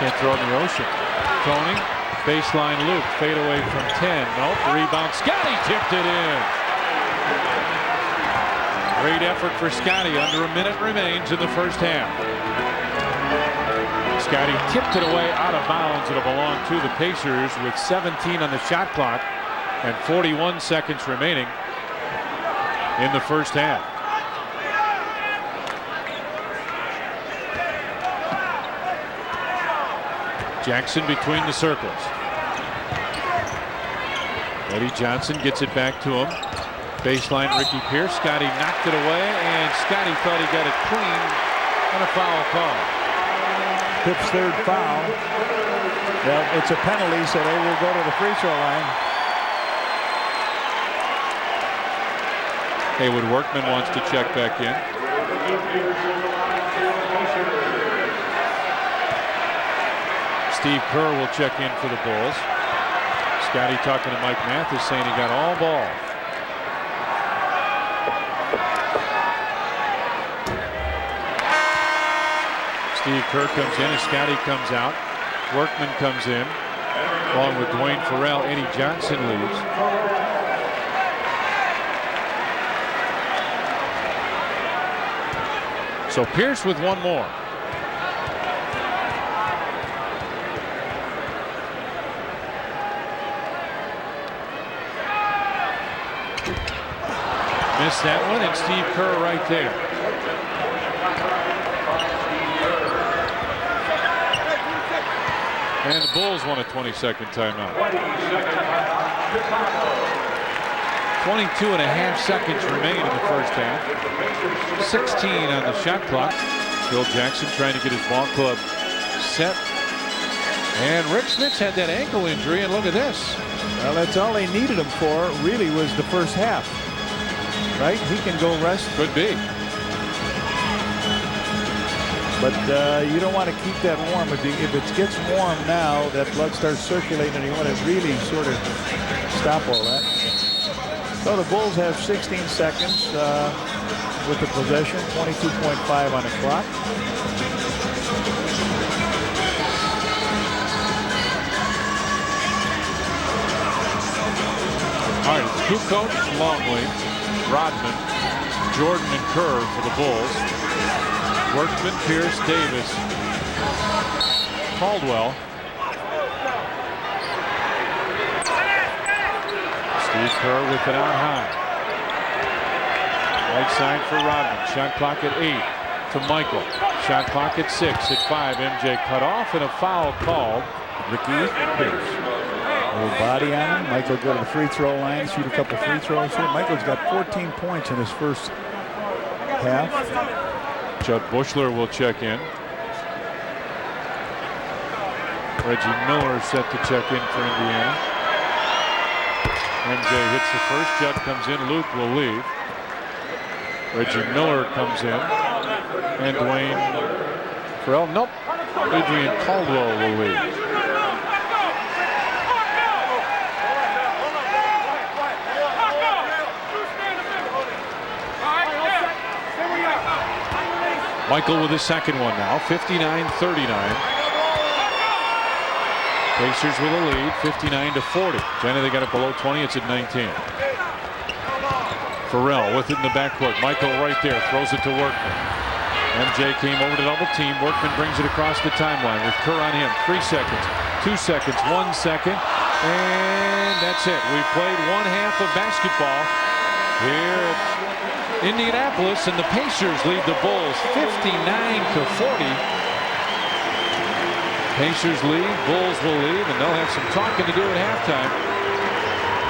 Can't throw it in the ocean. Tony, baseline loop, fade away from 10. Nope, rebound. Scottie tipped it in. Great effort for Scottie. Under a minute remains in the first half. Scottie tipped it away out of bounds. It'll belong to the Pacers with 17 on the shot clock and 41 seconds remaining in the first half. Jackson between the circles. Eddie Johnson gets it back to him. Baseline Ricky Pierce. Scottie knocked it away, and Scottie thought he got it clean on a foul call. Pip's third foul. Well, it's a penalty, so they will go to the free throw line. Haywood Workman wants to check back in. Steve Kerr will check in for the Bulls. Scottie talking to Mike Mathis, saying he got all ball. Steve Kerr comes in and Scottie comes out. Workman comes in along with Dwayne Farrell. Eddie Johnson leaves. So Pierce with one more. Missed that one, and Steve Kerr right there. And the Bulls want a 20-second timeout. 22 and a half seconds remain in the first half. 16 on the shot clock. Phil Jackson trying to get his ball club set. And Rik Smits had that ankle injury, and look at this. Well, that's all they needed him for, really, was the first half. Right? He can go rest. Could be. But you don't want to keep that warm. If it gets warm now, that blood starts circulating, and you want to really sort of stop all that. So the Bulls have 16 seconds with the possession, 22.5 on the clock. All right, it's Kukoc, Longley, Rodman, Jordan, and Kerr for the Bulls. Workman, Pierce, Davis, Caldwell. Steve Kerr with it out high. Right side for Rodman. Shot clock at 8 to Michael. Shot clock at 6. At 5, MJ cut off and a foul called. Ricky Pierce. A little body on him. Michael go to the free throw line, shoot a couple free throws here. Michael's got 14 points in his first half. Judd Bushler will check in. Reggie Miller set to check in for Indiana. MJ hits the first. Judd comes in. Luke will leave. Reggie Miller comes in. And Dwayne Farrell. Nope. Adrian Caldwell will leave. Michael with his second one now. 59-39. Pacers with a lead, 59-40. Jenny, they got it below 20. It's at 19. Farrell with it in the backcourt. Michael right there throws it to Workman. MJ came over to double team. Workman brings it across the timeline with Kerr on him. 3 seconds, 2 seconds, 1 second, and that's it. We played one half of basketball here at Indianapolis, and the Pacers lead the Bulls 59-40. Pacers lead, Bulls will lead, and they'll have some talking to do at halftime.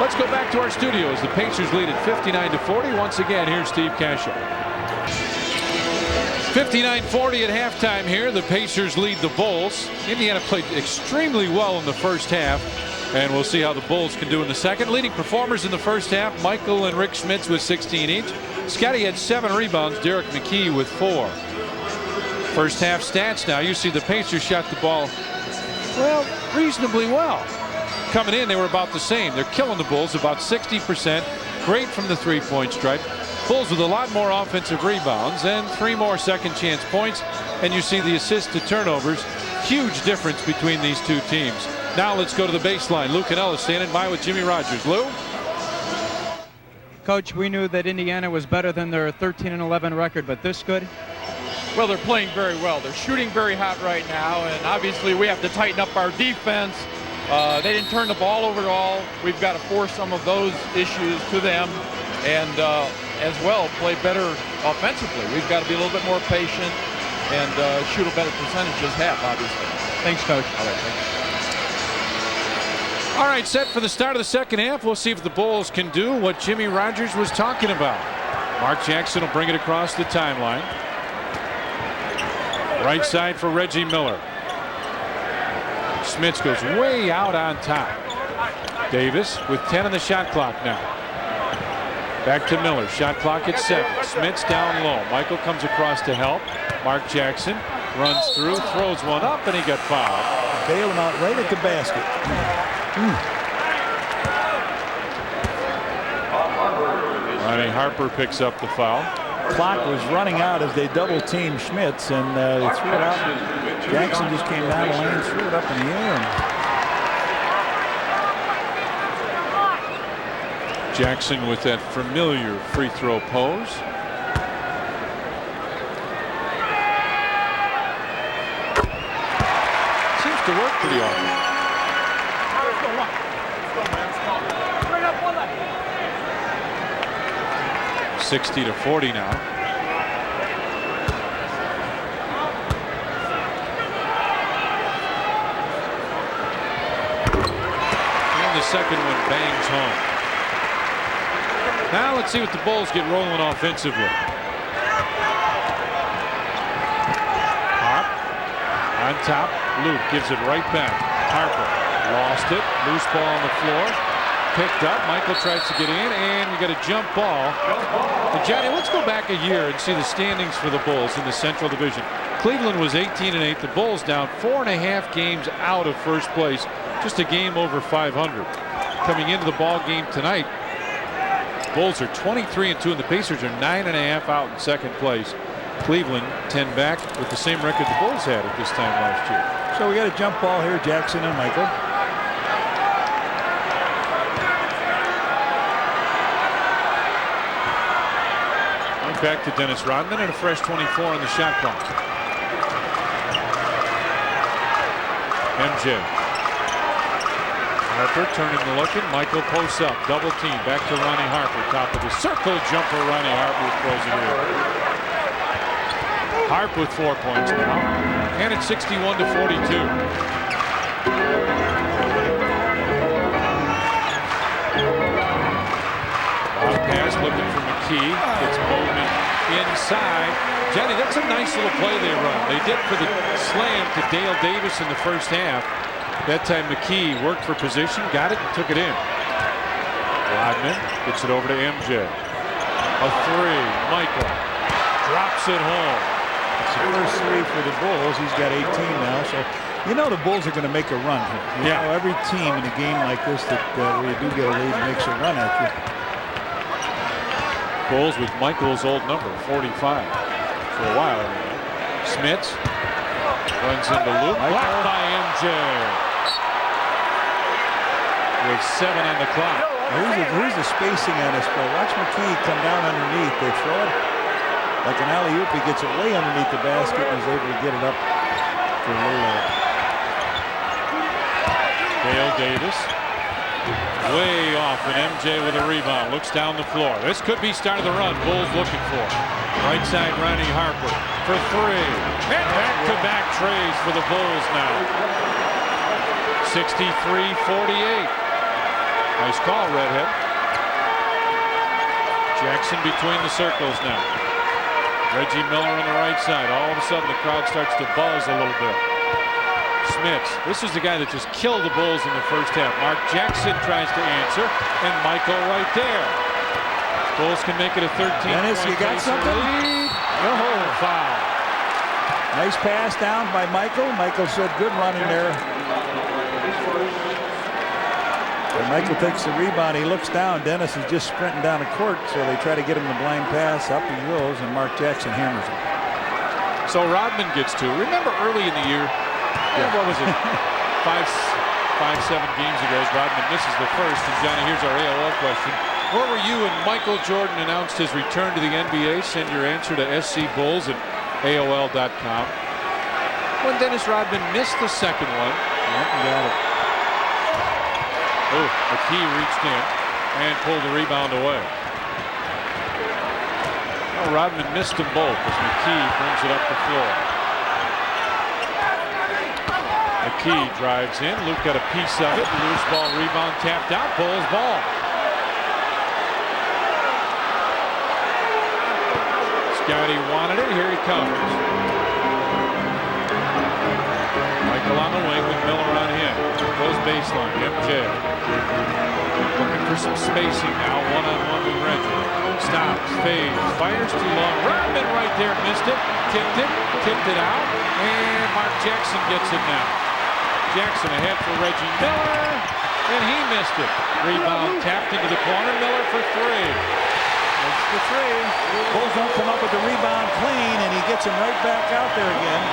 Let's go back to our studios. The Pacers lead at 59-40. Once again, here's Steve Cashel. 59-40 at halftime here. The Pacers lead the Bulls. Indiana played extremely well in the first half, and we'll see how the Bulls can do in the second. Leading performers in the first half, Michael and Rik Smits with 16 each. Scottie had 7 rebounds, Derek McKee with 4. First half stats now. You see the Pacers shot the ball, well, reasonably well. Coming in, they were about the same. They're killing the Bulls about 60%. Great from the three-point stripe. Bulls with a lot more offensive rebounds and 3 more second chance points. And you see the assists to turnovers. Huge difference between these two teams. Now let's go to the baseline. Lou Canella standing by with Jimmy Rogers. Lou? Coach, we knew that Indiana was better than their 13-11 record, but this good? Well, they're playing very well. They're shooting very hot right now, and obviously we have to tighten up our defense. They didn't turn the ball over at all. We've got to force some of those issues to them, and as well play better offensively. We've got to be a little bit more patient and shoot a better percentage this half, obviously. Thanks, Coach. All right, thanks. All right, set for the start of the second half. We'll see if the Bulls can do what Jimmy Rogers was talking about. Mark Jackson will bring it across the timeline. Right side for Reggie Miller. Smits goes way out on top. Davis with 10 on the shot clock now. Back to Miller. Shot clock at 7. Smits down low. Michael comes across to help. Mark Jackson runs through, throws one up, and he got fouled. Bailed him out right at the basket. Ronnie Harper picks up the foul. Clock was running out as they double teamed Smits, and they threw it out. Jackson just came down the lane, threw it up in the air. Jackson with that familiar free throw pose. Seems to work pretty often. 60-40 now. And the second one bangs home. Now let's see what the Bulls get rolling offensively. Harp on top. Luke gives it right back. Harper lost it. Loose ball on the floor. Picked up. Michael tries to get in, and we got a jump ball. And Johnny, let's go back a year and see the standings for the Bulls in the Central Division. Cleveland was 18-8. The Bulls down 4.5 games out of first place, just a game over 500. Coming into the ball game tonight, Bulls are 23-2, and the Pacers are 9.5 out in second place. Cleveland 10 back with the same record the Bulls had at this time last year. So we got a jump ball here, Jackson and Michael. back to Dennis Rodman and a fresh 24 on the shot clock. MJ. Harper turning to looking. Michael posts up. Double team. Back to Ronnie Harper. Top of the circle. Jumper. Ronnie Harper throws it in. Harp with 4 points now. And it's 61-42. Pass looking for McKee. It's Bowman inside. Johnny, that's a nice little play they run. They did for the slam to Dale Davis in the first half. That time McKee worked for position, got it, and took it in. Rodman gets it over to MJ. A three. Michael drops it home. It's the first three for the Bulls. He's got 18 now, so you know the Bulls are going to make a run here. You know, every team in a game like this that where you do get a lead makes a run at you. Bulls with Michael's old number, 45, for a while. Smits runs into Luke, blocked by MJ. With 7 on the clock. Here's the spacing on this play. Watch McKee come down underneath. They throw it like an alley-oop. He gets it way underneath the basket and is able to get it up for a little. Dale Davis. Way off, and MJ with a rebound. Looks down the floor. This could be start of the run. Bulls looking for it. Right side, Ronnie Harper for three. And back-to-back trays for the Bulls now. 63-48. Nice call, Redhead. Jackson between the circles now. Reggie Miller on the right side. All of a sudden, the crowd starts to buzz a little bit. Smits. This is the guy that just killed the Bulls in the first half. Mark Jackson tries to answer, and Michael right there. Bulls can make it a 13-point Dennis, you got something? lead. Oh, foul. Nice pass down by Michael. Michael said good run in there. And Michael takes the rebound. He looks down. Dennis is just sprinting down the court, so they try to get him the blind pass. Up he goes, and Mark Jackson hammers him. So Rodman gets two. Remember early in the year, what was it, 5-7 games ago, Rodman misses the first. And Johnny, here's our AOL question. Where were you when Michael Jordan announced his return to the NBA? Send your answer to scbulls@aol.com. When Dennis Rodman missed the second one. Got it. Oh, McKee reached in and pulled the rebound away. Well, Rodman missed them both as McKee brings it up the floor. McKee drives in. Luke got a piece of it. Loose ball rebound tapped out. Bulls ball. Scottie wanted it. Here he comes. Michael on the wing with Miller on him. Goes baseline. MJ. Looking for some spacing now. One-on-one with Reggie. Stops. Fades. Fires too long. Rodman right there. Missed it. Tipped it. Tipped it out. And Mark Jackson gets it now. Jackson ahead for Reggie Miller, and he missed it. Rebound tapped into the corner. Miller for three. That's the three. Bulls don't come up with the rebound clean, and he gets him right back out there again.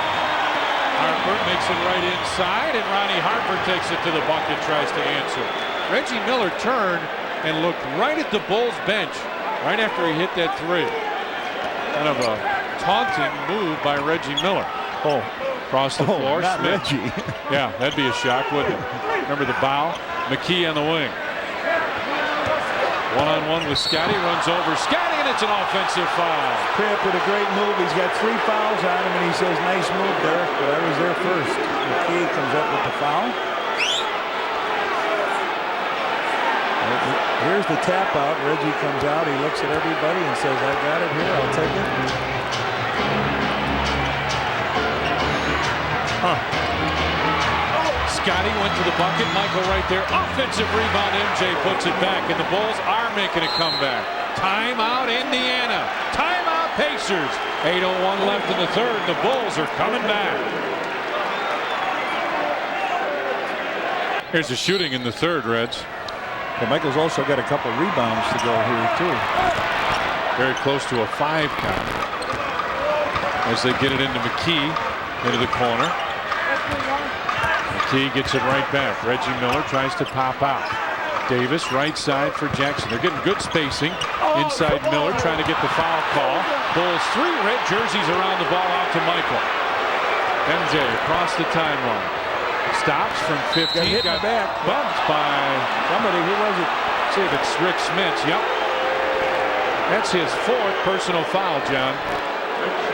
Harper makes it right inside, and Ronnie Harper takes it to the bucket, tries to answer. Reggie Miller turned and looked right at the Bulls bench right after he hit that three. Kind of a taunting move by Reggie Miller. Oh. Across the floor, not Smith. Reggie. Yeah, that'd be a shock, wouldn't it? Remember the bow? McKee on the wing. One-on-one with Scottie, runs over Scottie, and it's an offensive foul. Pip with a great move. He's got 3 fouls on him, and he says, nice move, Derek, but I was there first. McKee comes up with the foul. Here's the tap out. Reggie comes out. He looks at everybody and says, I got it here. I'll take it. Scottie went to the bucket. Michael right there. Offensive rebound. MJ puts it back, and the Bulls are making a comeback. Timeout, Indiana. Timeout, Pacers. 8:01 left in the third. The Bulls are coming back. Here's the shooting in the third, Reds. But Michael's also got a couple rebounds to go here, too. Very close to a 5 count. As they get it into McKee, into the corner. McKee gets it right back. Reggie Miller tries to pop out. Davis right side for Jackson. They're getting good spacing. Inside Miller trying to get the foul call. Bulls 3 red jerseys around the ball out to Michael. MJ across the timeline. Stops from 15. Got hit in the back. Bumped by somebody. Who was it? See if it's Rik Smits. Yep. That's his 4th personal foul, John.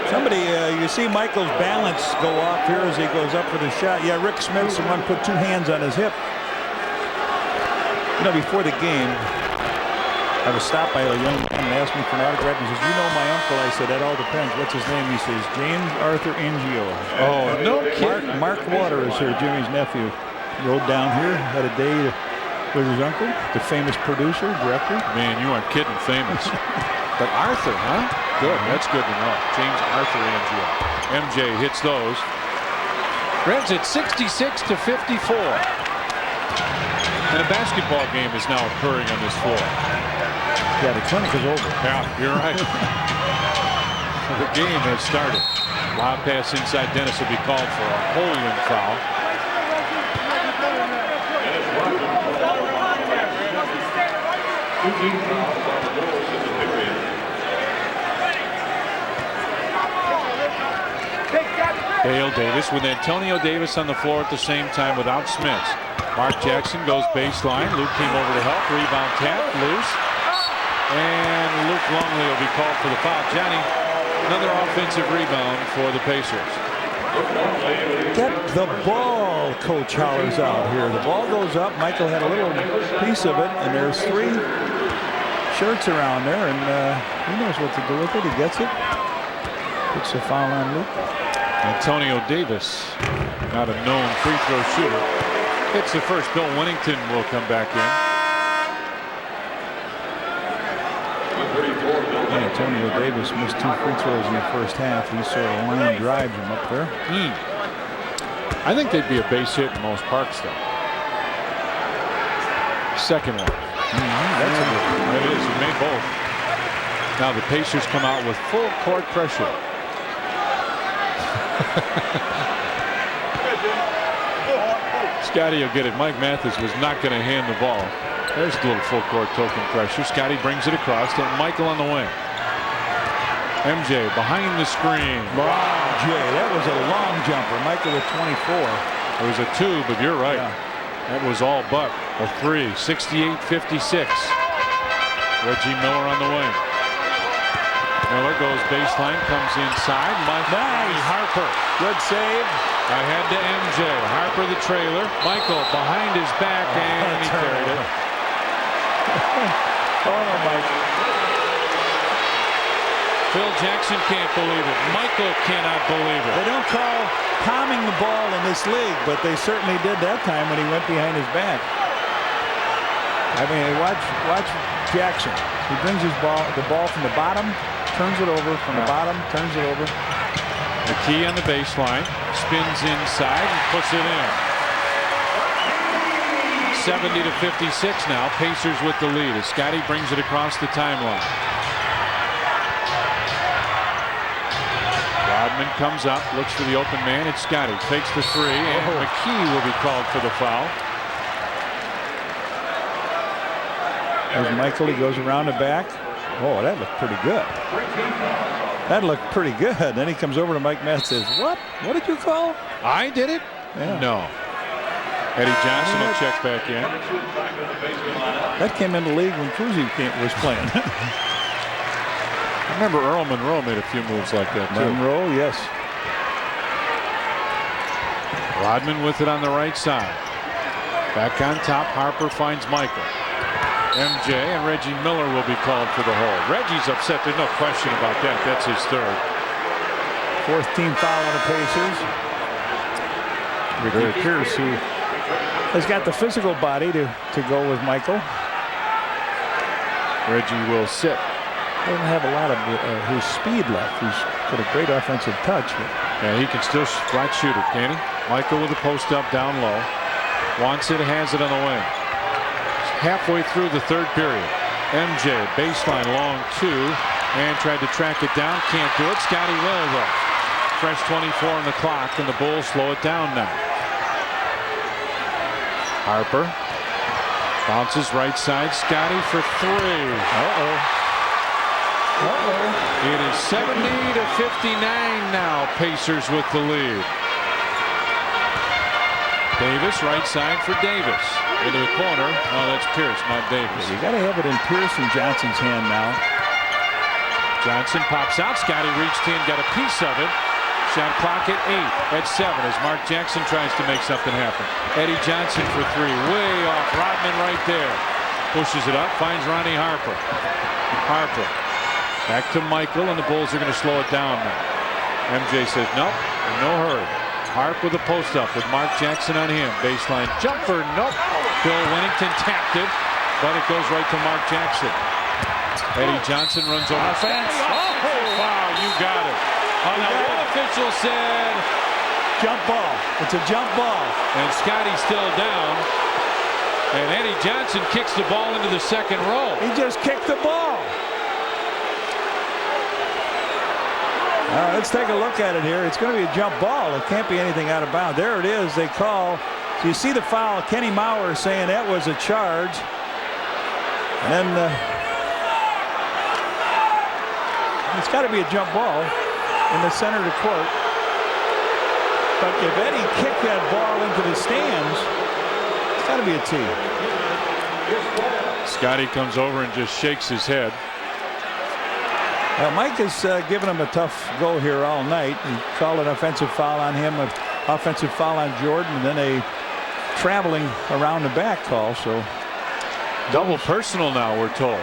Somebody, you see Michael's balance go off here as he goes up for the shot. Yeah, Rik Smits, the one put 2 hands on his hip. You know, before the game, I was stopped by a young man and asked me for an autograph. He says, "You know my uncle?" I said, "That all depends. What's his name?" He says, "James Arthur Angio." Oh, no kidding. Mark Water is here, Jimmy's nephew. Rode down here, had a day with his uncle, the famous producer, director. Man, you aren't kidding, famous. But Arthur, huh? Good. That's good to know. James Arthur Angio. MJ hits those. Reds at 66-54. And a basketball game is now occurring on this floor. Yeah, the clinic is over. Yeah, you're right. The game has started. Lob pass inside. Dennis will be called for a holding foul. Dale Davis with Antonio Davis on the floor at the same time without Smits. Mark Jackson goes baseline. Luke came over to help. Rebound tap. Loose. And Luke Longley will be called for the foul. Johnny, another offensive rebound for the Pacers. Get the ball, Coach hollers out here. The ball goes up. Michael had a little piece of it, and there's 3 shirts around there, and he knows what to do with it. He gets it. Puts the foul on Luke. Antonio Davis, not a known free throw shooter. Hits the first. Bill Winnington will come back in. Antonio Davis missed 2 free throws in the first half. He sort of line drives him up there. I think they'd be a base hit in most parks, though. Second one. That's a good one. It is. He made both. Now the Pacers come out with full court pressure. Scottie will get it. Mike Mathis was not going to hand the ball. There's a little full court token pressure. Scottie brings it across to Michael on the wing. MJ behind the screen. Long J. That was a long jumper. Michael with 24. It was a 2, but you're right. Yeah. That was all but a 3. 68-56. Reggie Miller on the wing. Miller goes baseline, comes inside. Nice. Harper. Good save. Ahead to MJ. Harper the trailer. Michael behind his back, and he carried it. Oh, Mike. Phil Jackson can't believe it. Michael cannot believe it. They don't call palming the ball in this league, but they certainly did that time when he went behind his back. I mean, watch Jackson. He brings the ball from the bottom, turns it over, from the bottom, turns it over. McKee on the baseline, spins inside and puts it in. 70-56 now. Pacers with the lead as Scottie brings it across the timeline. Rodman comes up, looks for the open man. It's Scottie. Fakes the 3, and McKee will be called for the foul. There's Michael. He goes around the back. Oh, that looked pretty good. That looked pretty good. Then he comes over to Mike Matt and says, "What? What did you call?" I did it? Yeah. No. Eddie Johnson will check back in. That came in the league when Cousy was playing. I remember Earl Monroe made a few moves like that, too. Monroe, yes. Rodman with it on the right side. Back on top, Harper finds Michael. MJ and Reggie Miller will be called for the hold. Reggie's upset. There's no question about that. That's his 3rd. 4th team foul on the Pacers. Ricky Pierce, who has got the physical body to go with Michael. Reggie will sit. Doesn't have a lot of his speed left. He's got a great offensive touch. Yeah, he can still flat shoot it, can he? Michael with a post up down low. Wants it, has it on the wing. Halfway through the 3rd period. MJ baseline long 2 and tried to track it down. Can't do it. Scottie will though. Fresh 24 on the clock, and the Bulls slow it down now. Harper Bounces right side. Scottie for 3. It is 70-59 now. Pacers with the lead. Davis right side for Davis. Into the corner. Oh, that's Pierce, not Davis. You got to have it in Pierce and Johnson's hand now. Johnson pops out. Scottie reached in, got a piece of it. Shot clock at 8, at 7 as Mark Jackson tries to make something happen. Eddie Johnson for 3, way off. Rodman right there. Pushes it up, finds Ronnie Harper. Harper back to Michael, and the Bulls are going to slow it down now. MJ says, nope, no hurry. Harp with a post up with Mark Jackson on him. Baseline jumper, nope. Bill Winnington tapped it, but it goes right to Mark Jackson. Eddie Johnson runs over. Offense. Oh, wow, you got it. Oh, now one official said jump ball. It's a jump ball. And Scottie's still down. And Eddie Johnson kicks the ball into the second row. He just kicked the ball. Let's take a look at it here. It's going to be a jump ball. It can't be anything out of bounds. There it is. They call. So you see the foul. Kenny Mauer saying that was a charge. And then it's got to be a jump ball in the center of the court. But if Eddie kicked that ball into the stands, it's got to be a tee. Scottie comes over and just shakes his head. Mike has given him a tough go here all night. He called an offensive foul on him, an offensive foul on Jordan, and then a traveling around the back call. So double personal now, we're told.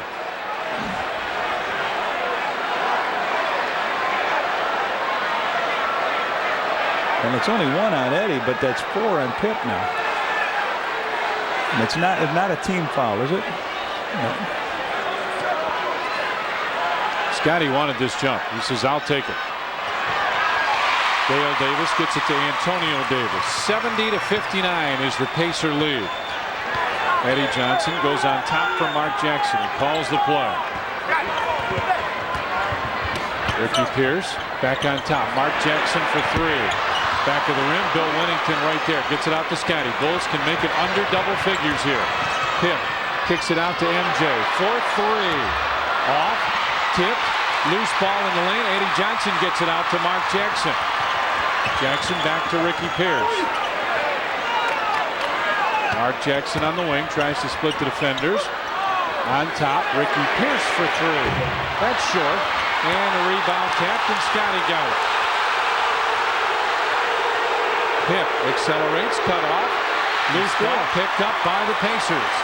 And it's only 1 on Eddie, but that's 4 on Pip now. And it's not a team foul, is it? No. Scottie wanted this jump. He says, I'll take it. Dale Davis gets it to Antonio Davis. 70-59 is the Pacer lead. Eddie Johnson goes on top for Mark Jackson. He calls the play. Ricky Pierce back on top. Mark Jackson for 3. Back of the rim. Bill Winnington right there. Gets it out to Scottie. Bulls can make it under double figures here. Pip kicks it out to MJ. 4-3. Off. Tipped. Loose ball in the lane. Eddie Johnson gets it out to Mark Jackson. Jackson back to Ricky Pierce. Mark Jackson on the wing. Tries to split the defenders. On top. Ricky Pierce for 3. That's short. And a rebound tapped, and Scottie got it. Pip accelerates, cut off. Loose ball picked up by the Pacers.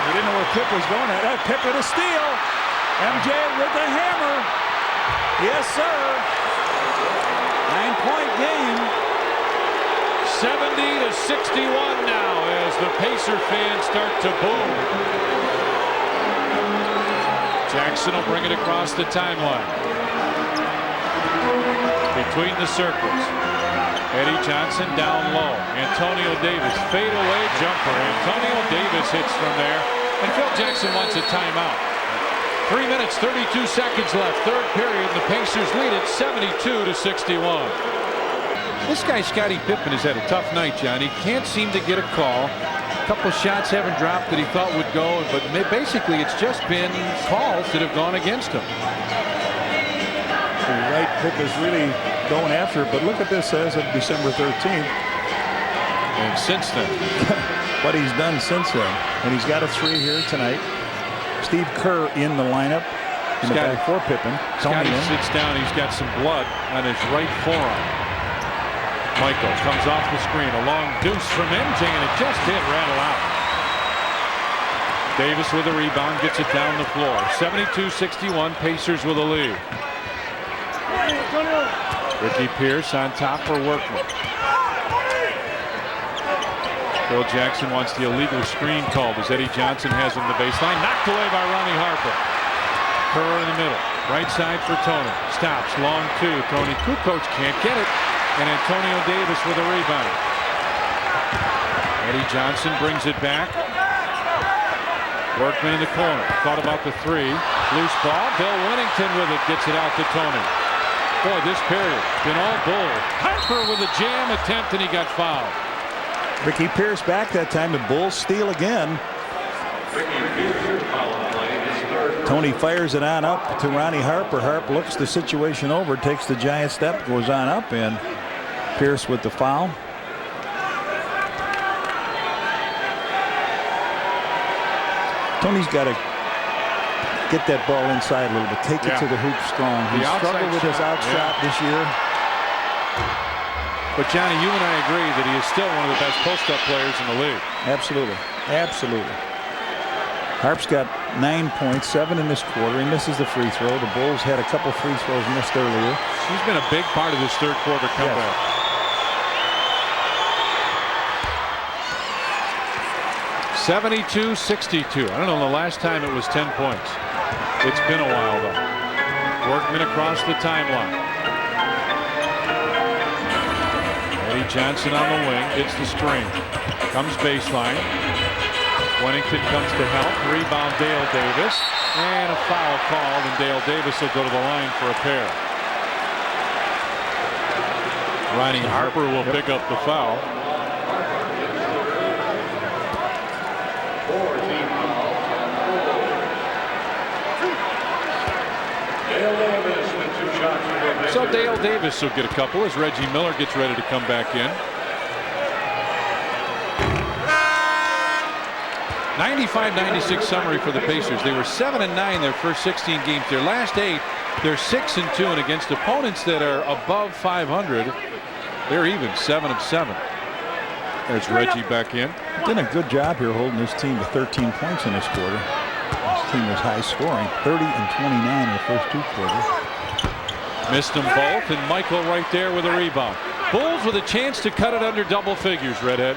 We didn't know where Pip was going at. Pip with a steal. MJ with the hammer. Yes, sir. 9-point game. 70-61 now as the Pacer fans start to boom. Jackson will bring it across the timeline. Between the circles. Eddie Johnson down low. Antonio Davis fadeaway jumper. Antonio Davis hits from there. And Phil Jackson wants a timeout. 3 minutes, 32 seconds left. Third period. The Pacers lead it 72-61. This guy, Scottie Pippen, has had a tough night, John. He can't seem to get a call. A couple shots haven't dropped that he thought would go, but basically it's just been calls that have gone against him. You're right, Pip is really going after it, but look at this as of December 13th. And since then. What he's done since then. And he's got a 3 here tonight. Steve Kerr in the lineup. In the back for Pippen. Scottie sits down. He's got some blood on his right forearm. Michael comes off the screen. A long deuce from MJ, and it just did rattle out. Davis with a rebound, gets it down the floor. 72-61, Pacers with a lead. Ricky Pierce on top for Workman. Phil Jackson wants the illegal screen called as Eddie Johnson has him the baseline. Knocked away by Ronnie Harper. Kerr in the middle. Right side for Tony. Stops. Long 2. Tony Kukoc can't get it. And Antonio Davis with a rebound. Eddie Johnson brings it back. Workman in the corner. Thought about the 3. Loose ball. Bill Winnington with it. Gets it out to Tony. Boy, this period been all Bull. Harper with a jam attempt, and he got fouled. Ricky Pierce back that time. The Bulls steal again. Tony fires it on up to Ronnie Harper. Harp looks the situation over, takes the giant step, goes on up, and Pierce with the foul. Tony's got to get that ball inside a little bit, take it to the hoop strong. He struggled with his out shot this year. But Johnny, you and I agree that he is still one of the best post-up players in the league. Absolutely. Absolutely. Harp's got 9 points, 7 in this quarter. He misses the free throw. The Bulls had a couple free throws missed earlier. He's been a big part of this third quarter comeback. Yes. 72-62. I don't know the last time it was 10 points. It's been a while, though. Workman across the timeline. Eddie Johnson on the wing, gets the screen. Comes baseline. Wennington comes to help. Rebound Dale Davis. And a foul called, and Dale Davis will go to the line for a pair. Ronnie Harper will pick up the foul. So Dale Davis will get a couple as Reggie Miller gets ready to come back in. 95-96 summary for the Pacers. They were 7-9 their first 16 games. Their last 8, they're 6-2, and against opponents that are above 500, they're even 7 of 7. There's Reggie back in. Did a good job here holding this team to 13 points in this quarter. This team was high scoring, 30 and 29 in the first 2 quarters. Missed them both, and Michael right there with a rebound. Bulls with a chance to cut it under double figures, Redhead.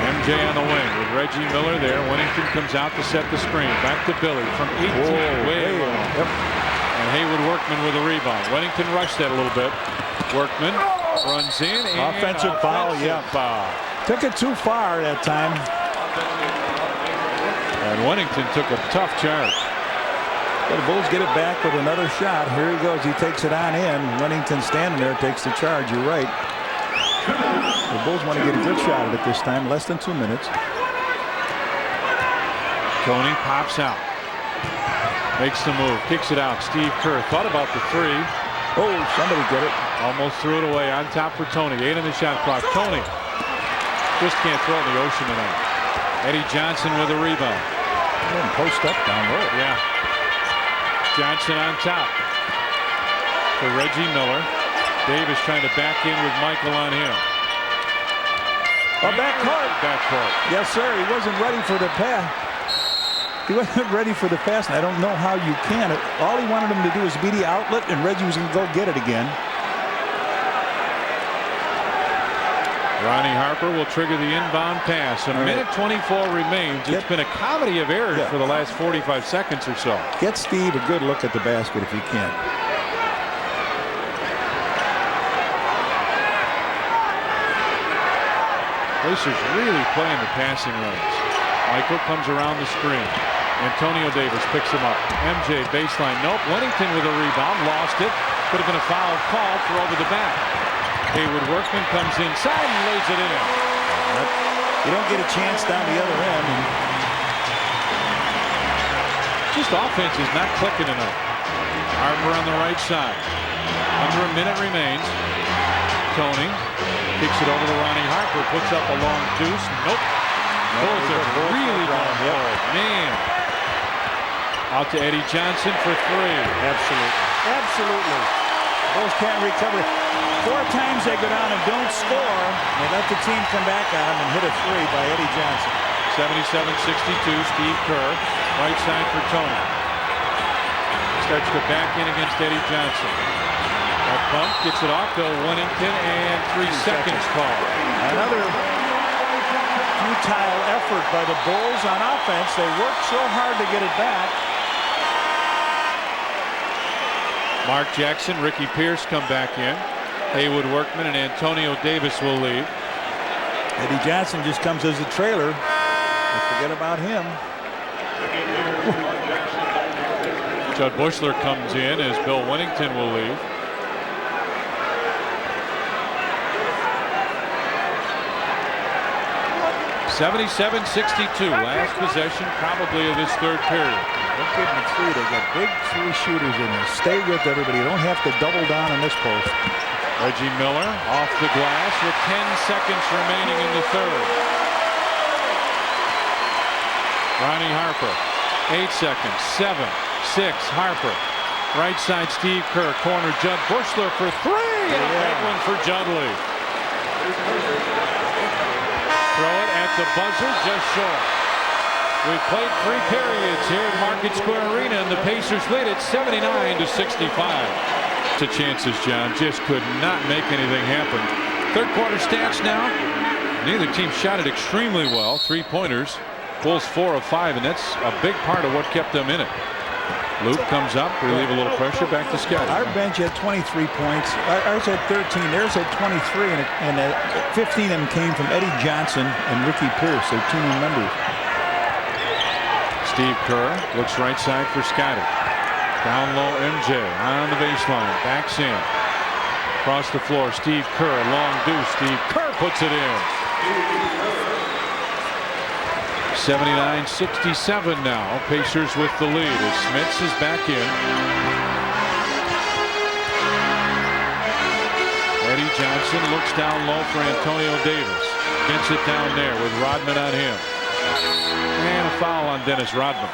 MJ on the wing with Reggie Miller there. Wennington comes out to set the screen. Back to Billy from 18. Way low. Yep. And Haywood Workman with a rebound. Wennington rushed that a little bit. Workman runs in. And offensive foul, foul. Took it too far that time. And Wennington took a tough charge. The Bulls get it back with another shot. Here he goes. He takes it on in. Wennington standing there, takes the charge. You're right. The Bulls want to get a good shot at it this time. Less than 2 minutes. Tony pops out. Makes the move. Kicks it out. Steve Kerr thought about the 3. Oh, somebody get it. Almost threw it away. On top for Tony. 8 on the shot clock. Tony just can't throw it in the ocean tonight. Eddie Johnson with a rebound. Post up down low. Yeah. Johnson on top for Reggie Miller. Davis trying to back in with Michael on him. Backcourt. Backcourt. Yes, sir. He wasn't ready for the pass. He wasn't ready for the pass, and I don't know how you can. All he wanted him to do was be the outlet, and Reggie was going to go get it again. Ronnie Harper will trigger the inbound pass. A minute 24 remains. It's been a comedy of errors for the last 45 seconds or so. Get Steve a good look at the basket if you can. Pacers really playing the passing lanes. Michael comes around the screen. Antonio Davis picks him up. MJ baseline. Nope. Wennington with a rebound. Lost it. Could have been a foul call for over the back. Haywood Workman comes inside and lays it in. You don't get a chance down the other end. Just offense is not clicking enough. Harper on the right side. Under a minute remains. Tony kicks it over to Ronnie Harper. Puts up a long deuce. Nope. Bulls are really going forward. Man. Out to Eddie Johnson for 3. Absolutely. Absolutely. Bulls can't recover. 4 times they go down and don't score. They let the team come back on them and hit a 3 by Eddie Johnson. 77-62. Steve Kerr. Right side for Tony. Starts to back in against Eddie Johnson. That bump gets it off to Wennington, and 3 seconds call. Another futile effort by the Bulls on offense. They worked so hard to get it back. Mark Jackson, Ricky Pierce come back in. Haywood Workman and Antonio Davis will leave. Eddie Johnson just comes as a trailer. Forget about him. Judd Bushler comes in as Bill Wennington will leave. 77-62. Last possession probably of this third period. Don't give them three. They got big three shooters in there. Stay with everybody. You don't have to double down on this post. Reggie Miller off the glass with 10 seconds remaining in the third. Ronnie Harper. 8 seconds. 7, 6. Harper. Right side Steve Kerr. Corner Judd Bushler for three. And a big one for Judley. Throw it at the buzzer, just short. We've played 3 periods here at Market Square Arena, and the Pacers lead it 79-65. To chances, John, just could not make anything happen. Third quarter stats now. Neither team shot it extremely well. 3-pointers. Bulls 4 of 5, and that's a big part of what kept them in it. Luke comes up, relieve a little pressure, back to Scottie. Our bench had 23 points. Ours had 13. Theirs had 23, and 15 of them came from Eddie Johnson and Ricky Pierce, their 2 new members. Steve Kerr looks right side for Scottie. Down low, MJ on the baseline, backs in. Across the floor, Steve Kerr, long deuce. Steve Kerr puts it in. 79-67 now. Pacers with the lead as Smits is back in. Eddie Johnson looks down low for Antonio Davis. Gets it down there with Rodman on him. And a foul on Dennis Rodman.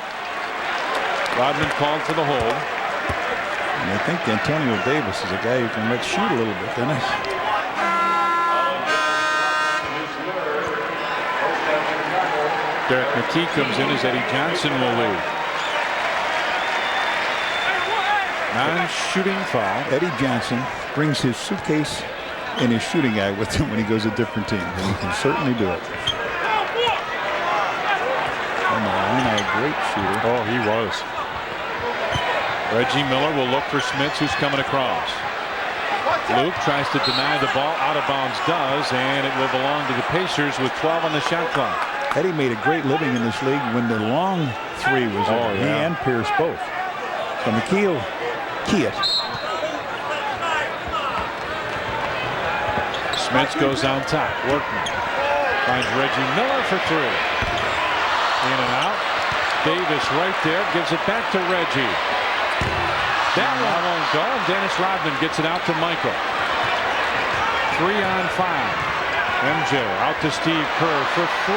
Rodman called for the hold. And I think Antonio Davis is a guy who can let shoot a little bit, Dennis. Derek McKee comes in as Eddie Johnson will lead. Non-shooting foul. Eddie Johnson brings his suitcase and his shooting guy with him when he goes to different teams, and he can certainly do it. And a great shooter. Oh, he was. Reggie Miller will look for Smits, who's coming across. Luke tries to deny the ball. Out of bounds does, and it will belong to the Pacers with 12 on the shot clock. Eddie made a great living in this league when the long three was in. He and Pierce both. So McKee will key it. Smits goes on top. Workman finds Reggie Miller for 3. In and out. Davis right there gives it back to Reggie. That one won't go. Dennis Rodman gets it out to Michael. 3 on 5. MJ out to Steve Kerr for 3.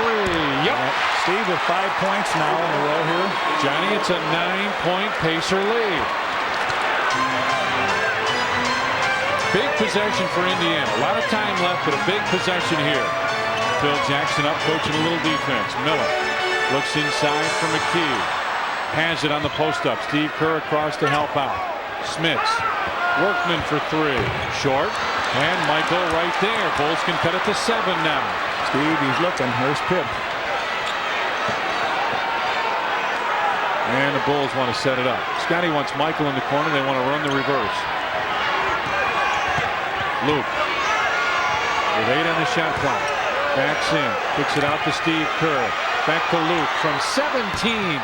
Yep. Steve with 5 points now in a row here. Johnny, it's a 9-point Pacer lead. Big possession for Indiana. A lot of time left, but a big possession here. Phil Jackson up coaching a little defense. Miller looks inside for McKee. Has it on the post up. Steve Kerr across to help out. Smits. Workman for 3. Short. And Michael right there. Bulls can cut it to 7 now. Steve, he's looking. Here's Pip. And the Bulls want to set it up. Scottie wants Michael in the corner. They want to run the reverse. Luke with 8 on the shot clock. Backs in. Kicks it out to Steve Kerr. Back to Luke from 17.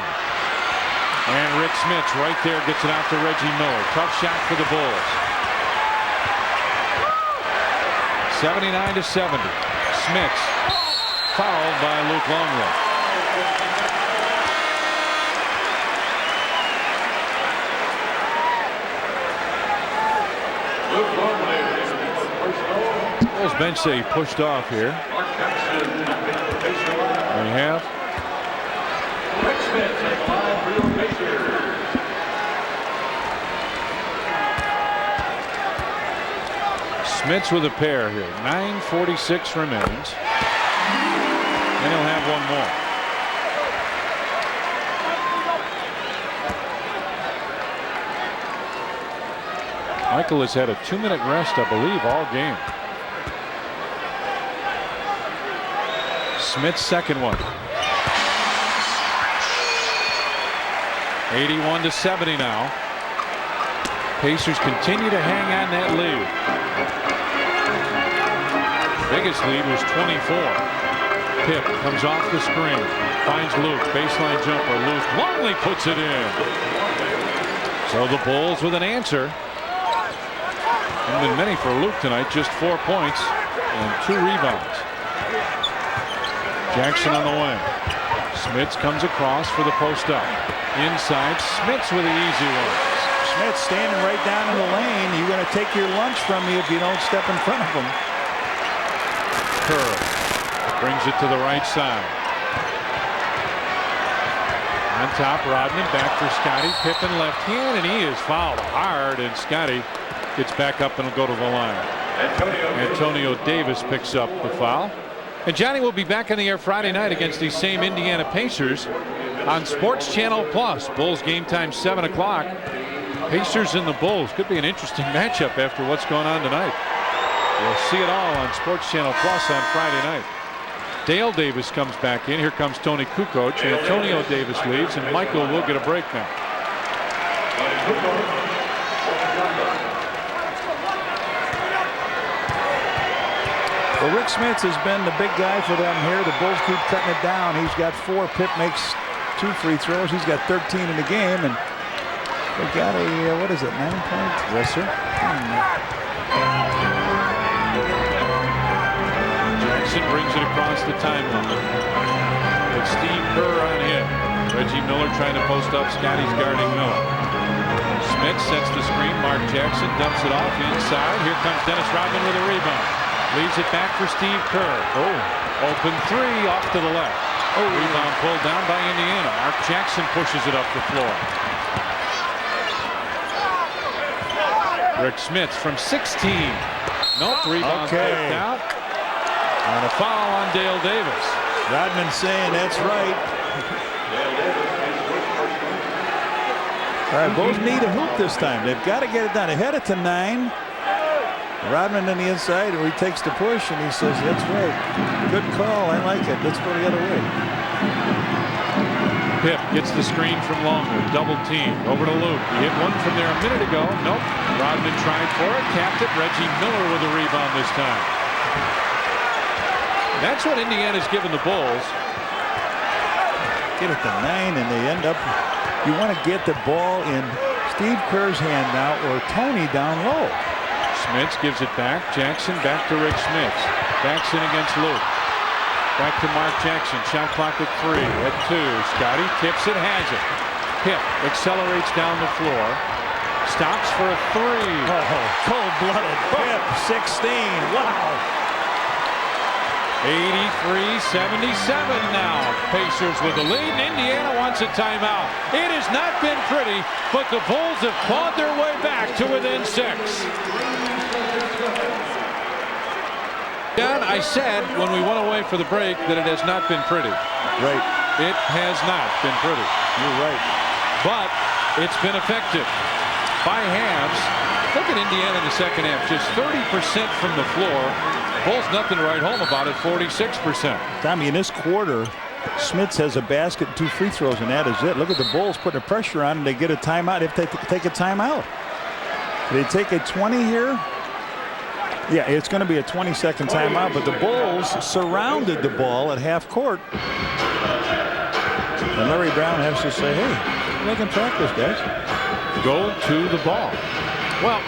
And Rik Smits right there gets it out to Reggie Miller. Tough shot for the Bulls. 79-70. Smits fouled by Luke Longley. Bulls bench say he pushed off here. They have. Smits with a pair here. 9:46 remains. And he'll have one more. Michael has had a 2-minute rest, I believe, all game. Smits' second one. 81-70 now. Pacers continue to hang on that lead. Biggest lead was 24. Pip comes off the screen. Finds Luke. Baseline jumper. Luke Longley puts it in. So the Bulls with an answer. Haven't been many for Luke tonight. Just 4 points and 2 rebounds. Jackson on the wing. Smits comes across for the post up. Inside, Smits with the easy one. Smits standing right down in the lane. You're going to take your lunch from me if you don't step in front of him. Kerr brings it to the right side. On top, Rodman back for Scottie Pippen left hand, and he is fouled hard, and Scottie gets back up and will go to the line. Antonio Davis picks up the foul. And Johnny will be back on the air Friday night against these same Indiana Pacers on Sports Channel Plus. Bulls game time 7 o'clock. Pacers and the Bulls could be an interesting matchup after what's going on tonight. We'll see it all on Sports Channel Plus on Friday night. Dale Davis comes back in. Here comes Tony Kukoc. Antonio Davis leaves, and Michael will get a break now. Well, Rik Smits has been the big guy for them here. The Bulls keep cutting it down. He's got 4. Pip makes 2 free throws. He's got 13 in the game, and they got a what is it, 9 points? Yes, sir. Jackson brings it across the timeline. With Steve Kerr on him. Reggie Miller trying to post up. Scottie's guarding Miller. Smits sets the screen. Mark Jackson dumps it off inside. Here comes Dennis Rodman with a rebound. Leaves it back for Steve Kerr. Open 3 off to the left. Rebound pulled down by Indiana. Mark Jackson pushes it up the floor. Rik Smits from 16. Nope, rebound picked out. And a foul on Dale Davis. Rodman saying that's right. All right, Bulls need a hoop this time. They've got to get it done. They had it to 9. Rodman on the inside, where he takes the push, and he says, that's right. Good call. I like it. Let's go the other way. Pip gets the screen from Longer. Double team. Over to Luke. He hit one from there a minute ago. Nope. Rodman tried for it. Capped it. Reggie Miller with a rebound this time. That's what Indiana's given the Bulls. Get it to 9, and they end up, you want to get the ball in Steve Kerr's hand now, or Tony down low. Smits gives it back. Jackson back to Rik Smits. Backs in against Luke. Back to Mark Jackson. Shot clock at 3. At 2. Scottie tips it, has it. Pip accelerates down the floor. Stops for a 3. Oh, cold-blooded. Pip, 16. Wow. 83-77 now. Pacers with the lead, and Indiana wants a timeout. It has not been pretty, but the Bulls have clawed their way back to within 6. John, I said when we went away for the break that it has not been pretty. Right. It has not been pretty. You're right. But it's been effective. By halves, look at Indiana in the second half. Just 30% from the floor. Bulls nothing to write home about it, 46%. Tommy, in this quarter, Smits has a basket and 2 free throws, and that is it. Look at the Bulls putting the pressure on, and they get a timeout. They have to take a timeout. They take a 20 here. Yeah, it's going to be a 20-second timeout, but the Bulls surrounded the ball at half court. And Larry Brown has to say, hey, we're making practice, guys. Go to the ball. Well,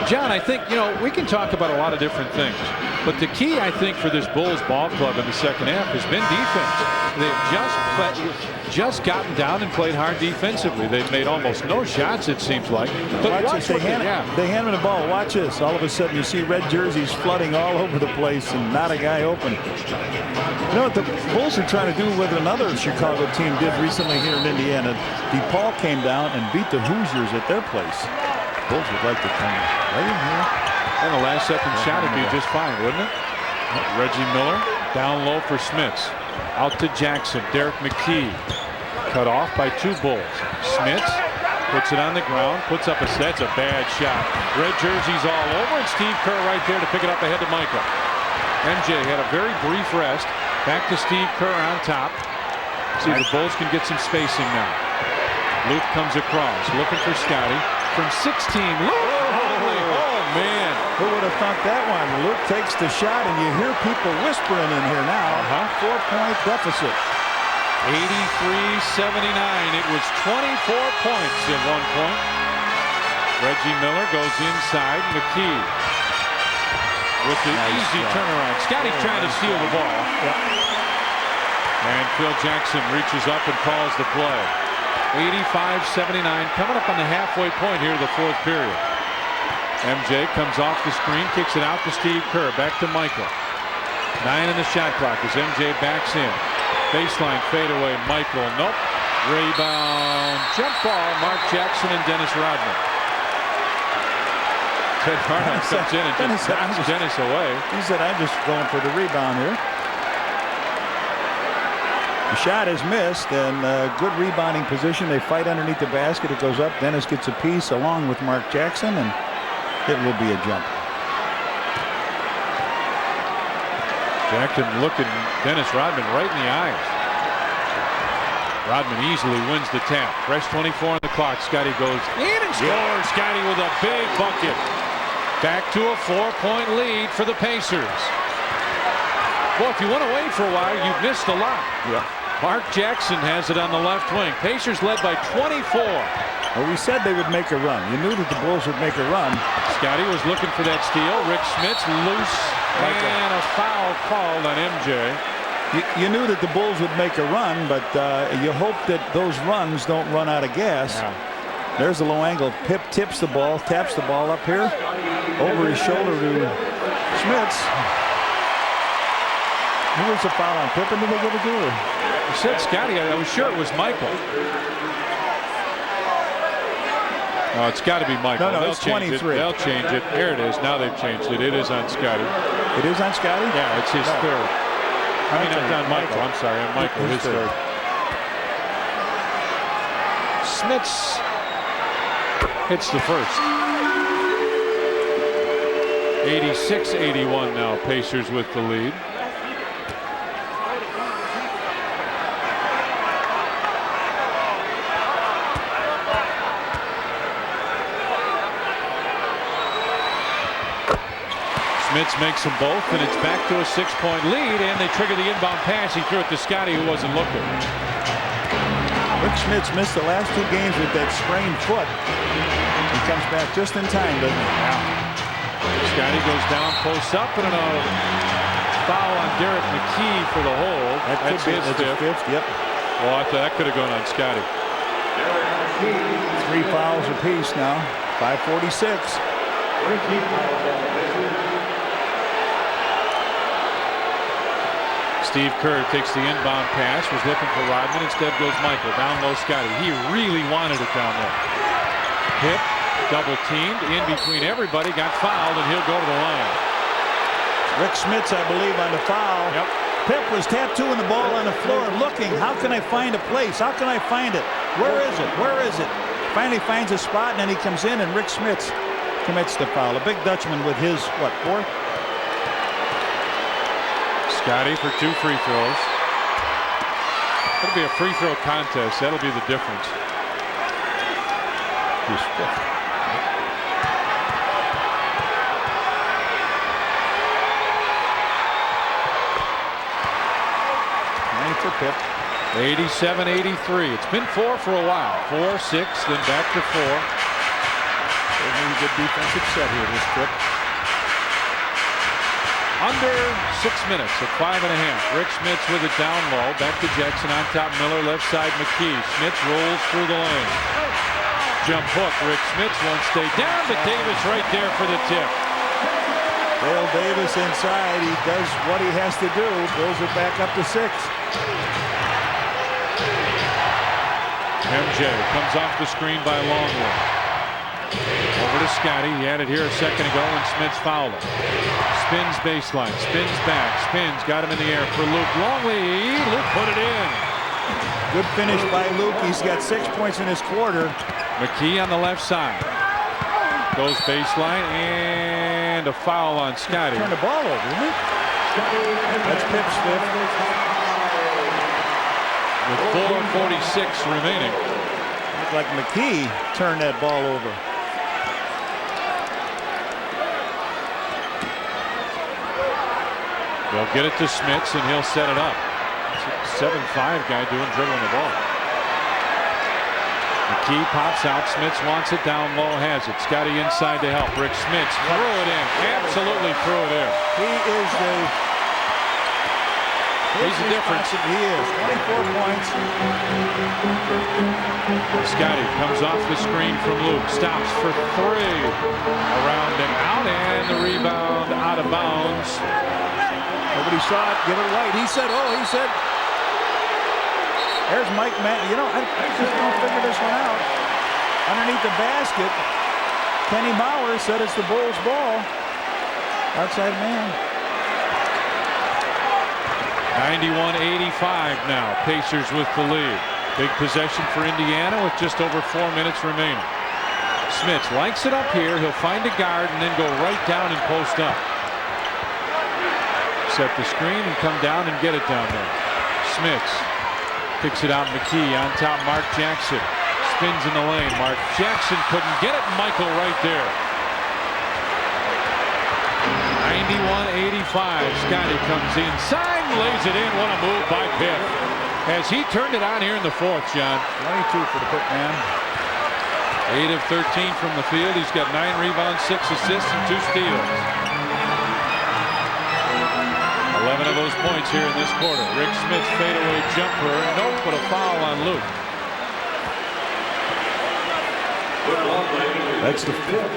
John, I think, we can talk about a lot of different things. But the key, I think, for this Bulls ball club in the second half has been defense. They've just gotten down and played hard defensively. They've made almost no shots, it seems like. But watch this. They hand him the ball. Watch this. All of a sudden, you see red jerseys flooding all over the place and not a guy open. You know what the Bulls are trying to do with another Chicago team did recently here in Indiana? DePaul came down and beat the Hoosiers at their place. Bulls would like to come right in here. And the last second shot would be just fine, wouldn't it? Reggie Miller down low for Smits. Out to Jackson. Derek McKee cut off by 2 Bulls. Smits puts it on the ground. Puts up that's a bad shot. Red jerseys all over, and Steve Kerr right there to pick it up ahead to Michael. MJ had a very brief rest. Back to Steve Kerr on top. See if the Bulls can get some spacing now. Luke comes across looking for Scottie. From 16, Luke. Oh, man. Who would have thought that one? Luke takes the shot, and you hear people whispering in here now. 4-point deficit. 83-79. It was 24 points at one point. Reggie Miller goes inside. McKee with the easy turnaround. Scottie trying to steal the ball. And Phil Jackson reaches up and calls the play. 85-79, coming up on the halfway point here of the fourth period. MJ comes off the screen, kicks it out to Steve Kerr. Back to Michael. 9 in the shot clock as MJ backs in. Baseline fadeaway. Michael. Nope. Rebound. Jump ball. Mark Jackson and Dennis Rodman. Ted Arnold comes in and just knocks Dennis away. He said, I'm just going for the rebound here. The shot is missed, and good rebounding position. They fight underneath the basket. It goes up. Dennis gets a piece along with Mark Jackson, and it will be a jump. Jackson looking Dennis Rodman right in the eyes. Rodman easily wins the tap. Fresh 24 on the clock. Scottie goes in and scores. Scottie with a big bucket. Back to a 4-point lead for the Pacers. Boy, if you went away for a while, you've missed a lot. Yeah. Mark Jackson has it on the left wing. Pacers led by 24. Well, we said they would make a run. You knew that the Bulls would make a run. Scottie was looking for that steal. Rik Smits loose, and a foul called on MJ. You knew that the Bulls would make a run, but you hope that those runs don't run out of gas. Yeah. There's a low angle. Pip tips the ball, taps the ball up here, over his shoulder to Smits. Who was the foul on Pippen? Did they give it to her? You said Scottie. I was sure it was Michael. Oh, it's got to be Michael. No, They'll it's change 23. It. They'll change it. Here it is. Now they've changed it. It is on Scottie. It is on Scottie? Yeah, it's his third. I mean, not on Michael. I'm sorry, on Michael. His third. Smits hits the first. 86-81 now. Pacers with the lead. Smits makes them both, and it's back to a 6-point lead, and they trigger the inbound pass. He threw it to Scottie, who wasn't looking. Rik Smits missed the last 2 games with that sprained foot. He comes back just in time, doesn't he? Yeah. Scottie goes down, posts up, and a foul on Derek McKee for the hold. That's his fifth. Yep. Well, I thought that could have gone on Scottie. 3 fouls apiece now. 5:46. Steve Kerr takes the inbound pass, was looking for Rodman. Instead goes Michael. Down low Scottie. He really wanted it down there. Pip, double teamed, in between everybody, got fouled, and he'll go to the line. Rik Smits, I believe, on the foul. Yep. Pip was tattooing the ball on the floor, looking. How can I find a place? How can I find it? Where is it? Where is it? Finally finds a spot, and then he comes in, and Rik Smits commits the foul. A big Dutchman with his, what, 4th? Scottie for 2 free throws. It'll be a free throw contest. That'll be the difference. He's 5th. For Pip. 87-83. It's been 4 for a while. 4, 6, then back to 4. Certainly a good defensive set here this trip. Under 6 minutes at 5.5. Rik Smits with it down low. Back to Jackson on top. Miller left side. McKee. Smits rolls through the lane. Jump hook. Rik Smits won't stay down, but Davis right there for the tip. Dale Davis inside. He does what he has to do. Pulls it back up to 6. MJ comes off the screen by Longley. Over to Scottie. He had it here a second ago, and Smits fouled him. Spins baseline. Spins back. Spins. Got him in the air for Luke Longley. Luke put it in. Good finish by Luke. He's got 6 points in his quarter. McKee on the left side. Goes baseline, and a foul on Scottie. Turn the ball over, isn't it? That's Pip's 5th. With 4:46 remaining. Looked like McKee turned that ball over. They'll get it to Smits, and he'll set it up. 7'5" guy dribbling the ball. McKee pops out. Smits wants it down low, has it. Scottie inside to help. Rik Smits threw it in. Absolutely threw it in. He is the He's the difference. He is. 24 points. Scottie comes off the screen from Luke. Stops for 3. Around and out, and the rebound out of bounds. Nobody saw it. Give it right. He said, there's Mike Mann. You know, I just don't figure this one out. Underneath the basket, Kenny Bauer said it's the Bulls' ball. Outside man. 91-85 now. Pacers with the lead. Big possession for Indiana with just over 4 minutes remaining. Smits likes it up here. He'll find a guard and then go right down and post up. Set the screen and come down and get it down there. Smits picks it out. McKee on top. Mark Jackson spins in the lane. Mark Jackson couldn't get it. Michael right there. 91-85. Scottie comes inside, lays it in. What a move by Pitt. As he turned it on here in the fourth, John. 22 for the Pitt man. 8 of 13 from the field. He's got 9 rebounds, 6 assists, and 2 steals. 11 of those points here in this quarter. Rik Smits fadeaway jumper. Nope, but a foul on Luke.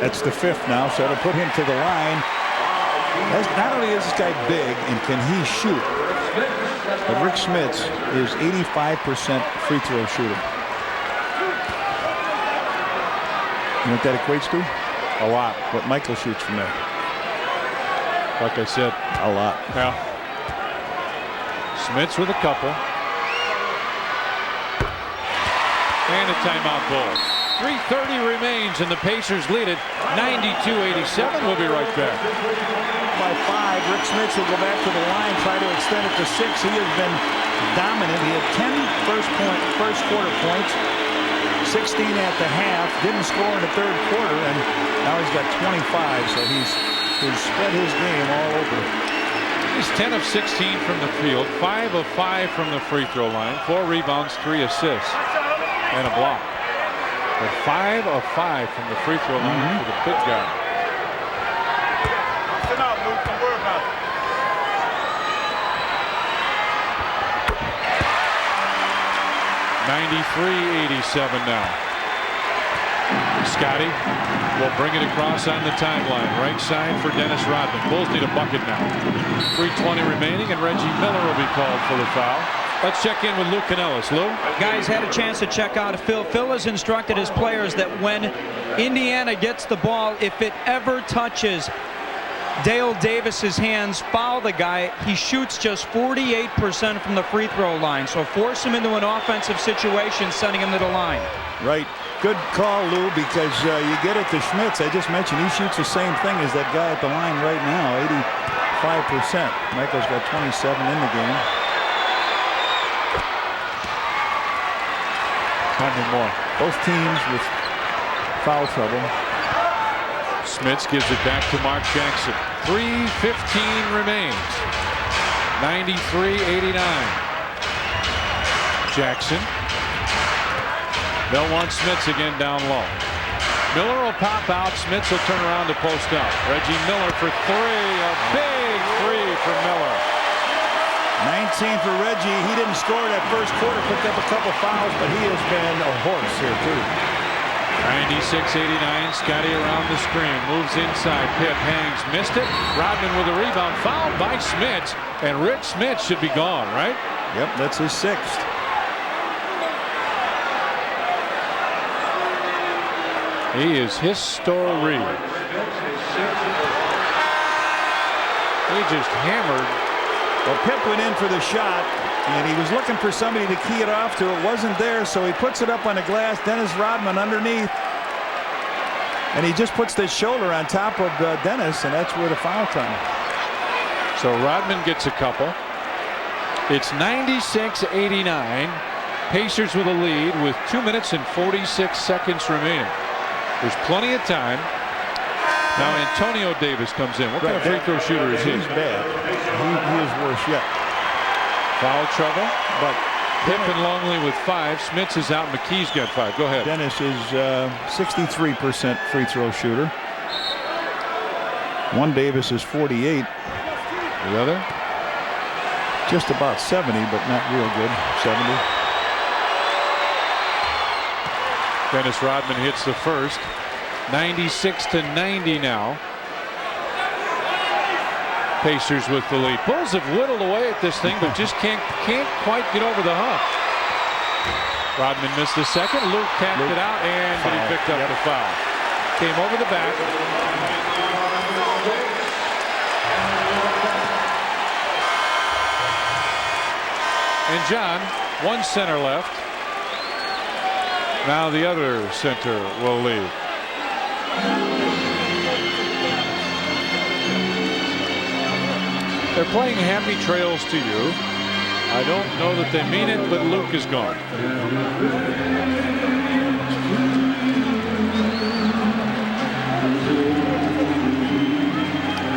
That's the fifth now, so to put him to the line. Not only is this guy big and can he shoot, but Rik Smits is 85% free throw shooter. You know what that equates to? A lot. What Michael shoots from there. Like I said, a lot. Yeah. Smits with a couple. And a timeout ball. 3:30 remains and the Pacers lead it 92-87. We'll be right back. By 5, Rik Smits will go back to the line, try to extend it to 6. He has been dominant. He had 10 first quarter points, 16 at the half, didn't score in the third quarter, and now he's got 25, so he's spread his game all over. He's 10 of 16 from the field, 5 of 5 from the free throw line, 4 rebounds, 3 assists, and a block. But 5 of 5 from the free throw line for the big guy. Sit out, Luke. Don't worry about it. 93-87 now. Scottie will bring it across on the timeline. Right side for Dennis Rodman. Bulls need a bucket now. 3:20 remaining, and Reggie Miller will be called for the foul. Let's check in with Lou Canellis. Lou? Guys had a chance to check out Phil. Phil has instructed his players that when Indiana gets the ball, if it ever touches Dale Davis's hands, foul the guy. He shoots just 48% from the free throw line. So force him into an offensive situation, sending him to the line. Right. Good call, Lou, because you get it to Smits. I just mentioned he shoots the same thing as that guy at the line right now, 85%. Michael's got 27 in the game. 100 more. Both teams with foul trouble. Smits gives it back to Mark Jackson. 3:15 remains. 93-89. Jackson. They'll want Smits again down low. Miller will pop out. Smits will turn around to post up. Reggie Miller for 3. A big 3 for Miller. 19 for Reggie. He didn't score that first quarter. Picked up a couple fouls, but he has been a horse here, too. 96-89. Scottie around the screen. Moves inside. Pitt hangs. Missed it. Rodman with a rebound. Fouled by Smits. And Rik Smits should be gone, right? Yep, that's his 6th. He is history. He just hammered. Well, Pitt went in for the shot, and he was looking for somebody to key it off to. It wasn't there, so he puts it up on the glass. Dennis Rodman underneath. And he just puts the shoulder on top of Dennis, and that's where the foul comes. So Rodman gets a couple. It's 96-89. Pacers with a lead with 2 minutes and 46 seconds remaining. There's plenty of time. Now Antonio Davis comes in. What kind of free throw shooter is he? He's bad. He is worse yet. Foul trouble, but Pippen Longley with 5. Smits is out. McKee's got 5. Go ahead. Dennis is 63% free throw shooter. One Davis is 48. The other? Just about 70, but not real good. 70. Dennis Rodman hits the first. 96-90 now. Pacers with the lead. Bulls have whittled away at this thing, but just can't quite get over the hump. Rodman missed the second. Luke tapped it out, and but he picked up the foul. Came over the back. And John, one center left. Now the other center will leave. They're playing Happy Trails to You. I don't know that they mean it, but Luke is gone.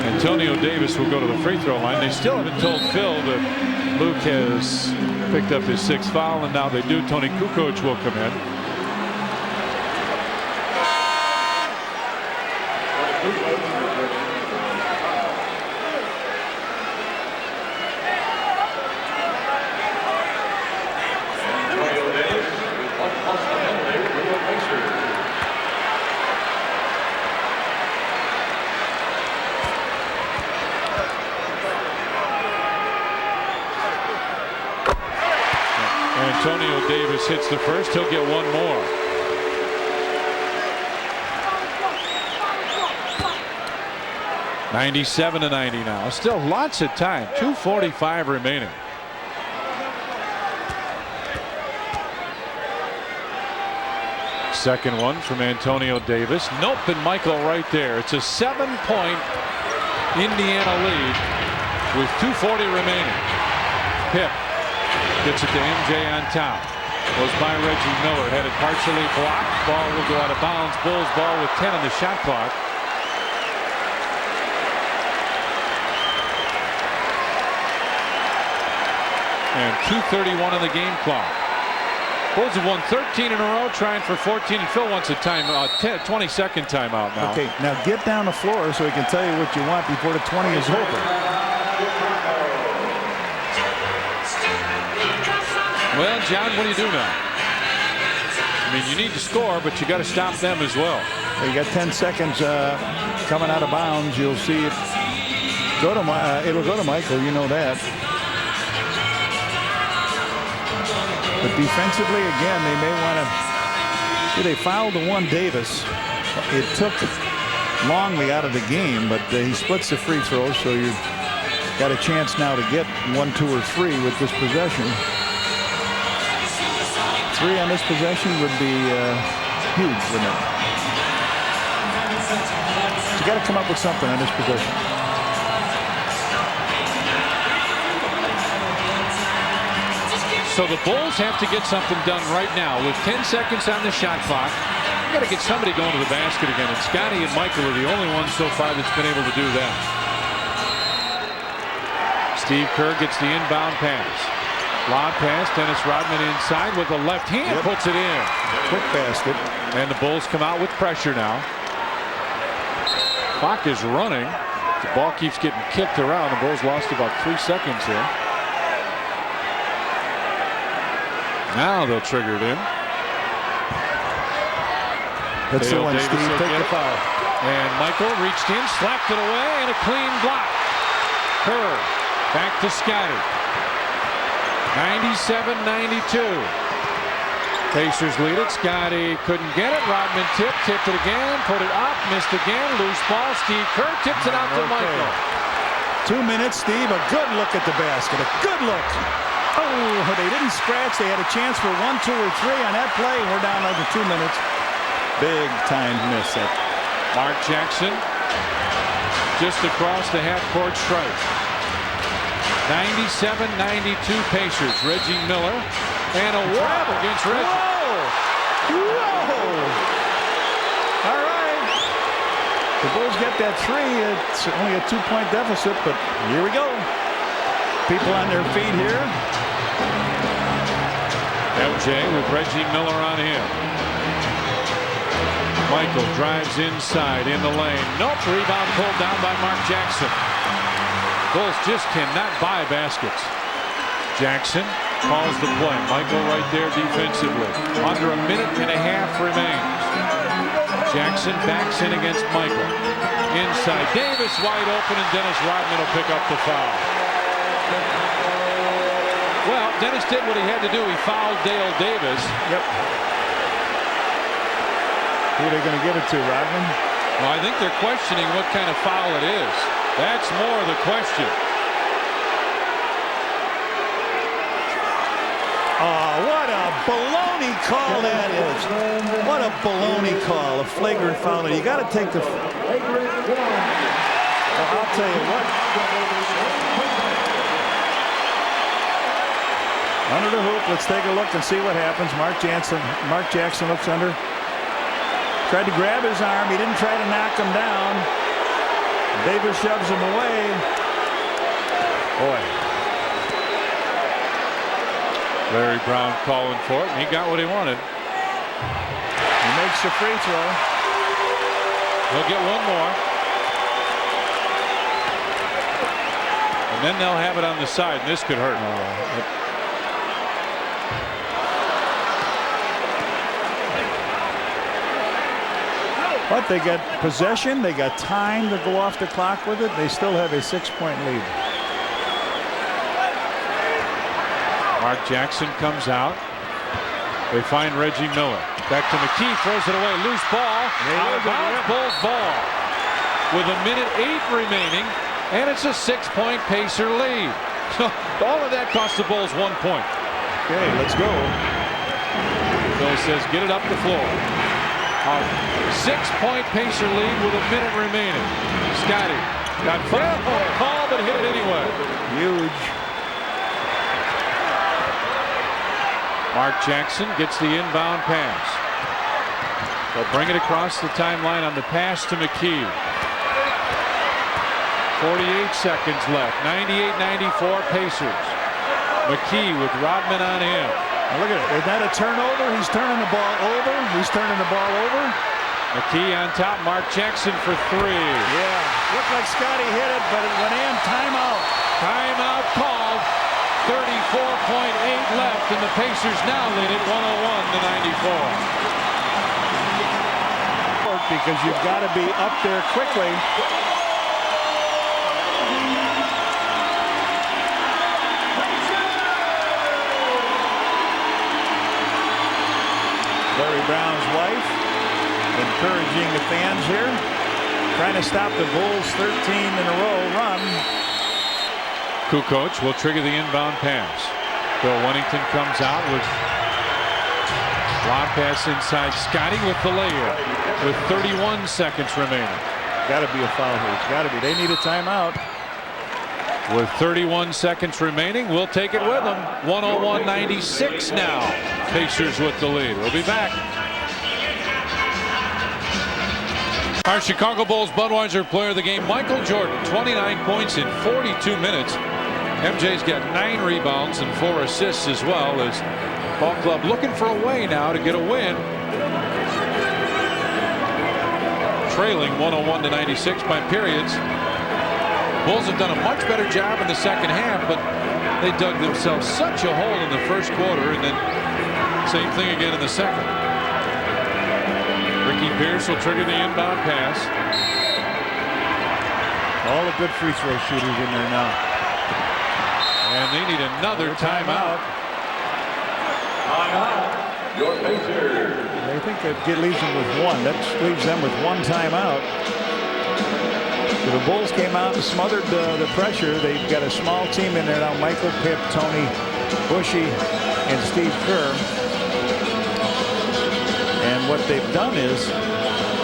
Antonio Davis will go to the free throw line. They still haven't told Phil that Luke has picked up his 6th foul, and now they do. Tony Kukoc will come in. Antonio Davis hits the first. He'll get one more. $97-90 now. Still lots of time. 2:45 remaining. Second one from Antonio Davis. Nope, and Michael right there. It's a 7-point Indiana lead with 2:40 remaining. Pip gets it to MJ on top. Goes by Reggie Miller. Headed partially blocked. Ball will go out of bounds. Bulls ball with 10 on the shot clock. And 2:31 on the game clock. Bulls have won 13 in a row, trying for 14. And Phil wants a timeout, 20-second timeout now. Okay, now get down the floor so he can tell you what you want before the 20 is over. Well, John, what do you do now? I mean, you need to score, but you got to stop them as well. You got 10 seconds coming out of bounds. You'll see it go to it'll go to Michael. You know that. But defensively, again, they may want to. They fouled the one Davis. It took Longley out of the game, but he splits the free throws, so you've got a chance now to get 1, 2, or 3 with this possession. 3 on this possession would be huge, wouldn't it? You got to come up with something on this possession. So the Bulls have to get something done right now with 10 seconds on the shot clock. You got to get somebody going to the basket again, and Scottie and Michael are the only ones so far that's been able to do that. Steve Kerr gets the inbound pass. Lob pass. Dennis Rodman inside with the left hand. Puts it in. Quick basket. And the Bulls come out with pressure now. Clock is running. The ball keeps getting kicked around. The Bulls lost about 3 seconds here. Now they'll trigger it in. That's the one, Steve. Take the foul. And Michael reached in, slapped it away, and a clean block. Kerr back to Scottie. 97-92. Pacers lead it. Scottie couldn't get it. Rodman tipped it again, put it up, missed again. Loose ball. Steve Kerr tips it out to Michael. 2 minutes, Steve. A good look at the basket. A good look. Oh, they didn't scratch. They had a chance for 1, 2, or 3 on that play. We're down over 2 minutes. Big time miss. That Mark Jackson just across the half-court stripe. 97-92 Pacers. Reggie Miller and a whop against Reggie. Whoa! Whoa! All right. The Bulls get that 3. It's only a 2-point deficit, but here we go. People on their feet here. MJ with Reggie Miller on him. Michael drives inside in the lane. Nope. Rebound pulled down by Mark Jackson. Bulls just cannot buy baskets. Jackson calls the play. Michael right there defensively. Under a minute and a half remains. Jackson backs in against Michael. Inside, Davis wide open, and Dennis Rodman will pick up the foul. Well, Dennis did what he had to do. He fouled Dale Davis. Yep. Who are they going to give it to, Rodman? Well, I think they're questioning what kind of foul it is. That's more the question. Oh, what a baloney call that is. What a baloney call. A flagrant foul. You got to take the... Well, I'll tell you what. Under the hoop. Let's take a look and see what happens. Mark Jackson looks under. Tried to grab his arm. He didn't try to knock him down. Davis shoves him away. Boy. Larry Brown calling for it, and he got what he wanted. He makes the free throw. He'll get one more. And then they'll have it on the side, and this could hurt. But they got possession. They got time to go off the clock with it. They still have a 6-point lead. Mark Jackson comes out. They find Reggie Miller. Back to McKee, throws it away. Loose ball. Out of bounds, Bulls ball. With a minute 8 remaining, and it's a 6-point Pacer lead. So all of that cost the Bulls 1 point. Okay, let's go. Phil says, get it up the floor. A 6-point Pacer lead with a minute remaining. Scottie got foul call, but hit it anyway. Huge. Mark Jackson gets the inbound pass. They'll bring it across the timeline on the pass to McKee. 48 seconds left. 98-94 Pacers. McKee with Rodman on him. Now look at it. Is that a turnover? He's turning the ball over. He's turning the ball over. McKee on top. Mark Jackson for 3. Yeah. Looked like Scottie hit it, but it went in. Timeout. Timeout called. 34.8 left, and the Pacers now lead it 101-94. Because you've got to be up there quickly. Larry Brown's wife encouraging the fans here, trying to stop the Bulls' 13 in a row run. Kukoc will trigger the inbound pass. Bill Wennington comes out with lob pass inside. Scottie with the layup with 31 seconds remaining. Got to be a foul here. It's got to be. They need a timeout. With 31 seconds remaining, we'll take it with them. 101-96 now. Pacers with the lead. We'll be back. Our Chicago Bulls Budweiser player of the game, Michael Jordan, 29 points in 42 minutes. MJ's got 9 rebounds and 4 assists as well, as ball club looking for a way now to get a win. Trailing 101-96 by periods. Bulls have done a much better job in the second half, but they dug themselves such a hole in the first quarter, and then same thing again in the second. Ricky Pierce will trigger the inbound pass. All the good free throw shooters in there now. And they need another timeout. Your Pacers. I think that leaves them with 1. That leaves them with 1 timeout. So the Bulls came out and smothered the pressure. They've got a small team in there now. Michael, Pip, Tony, Bushy, and Steve Kerr. And what they've done is,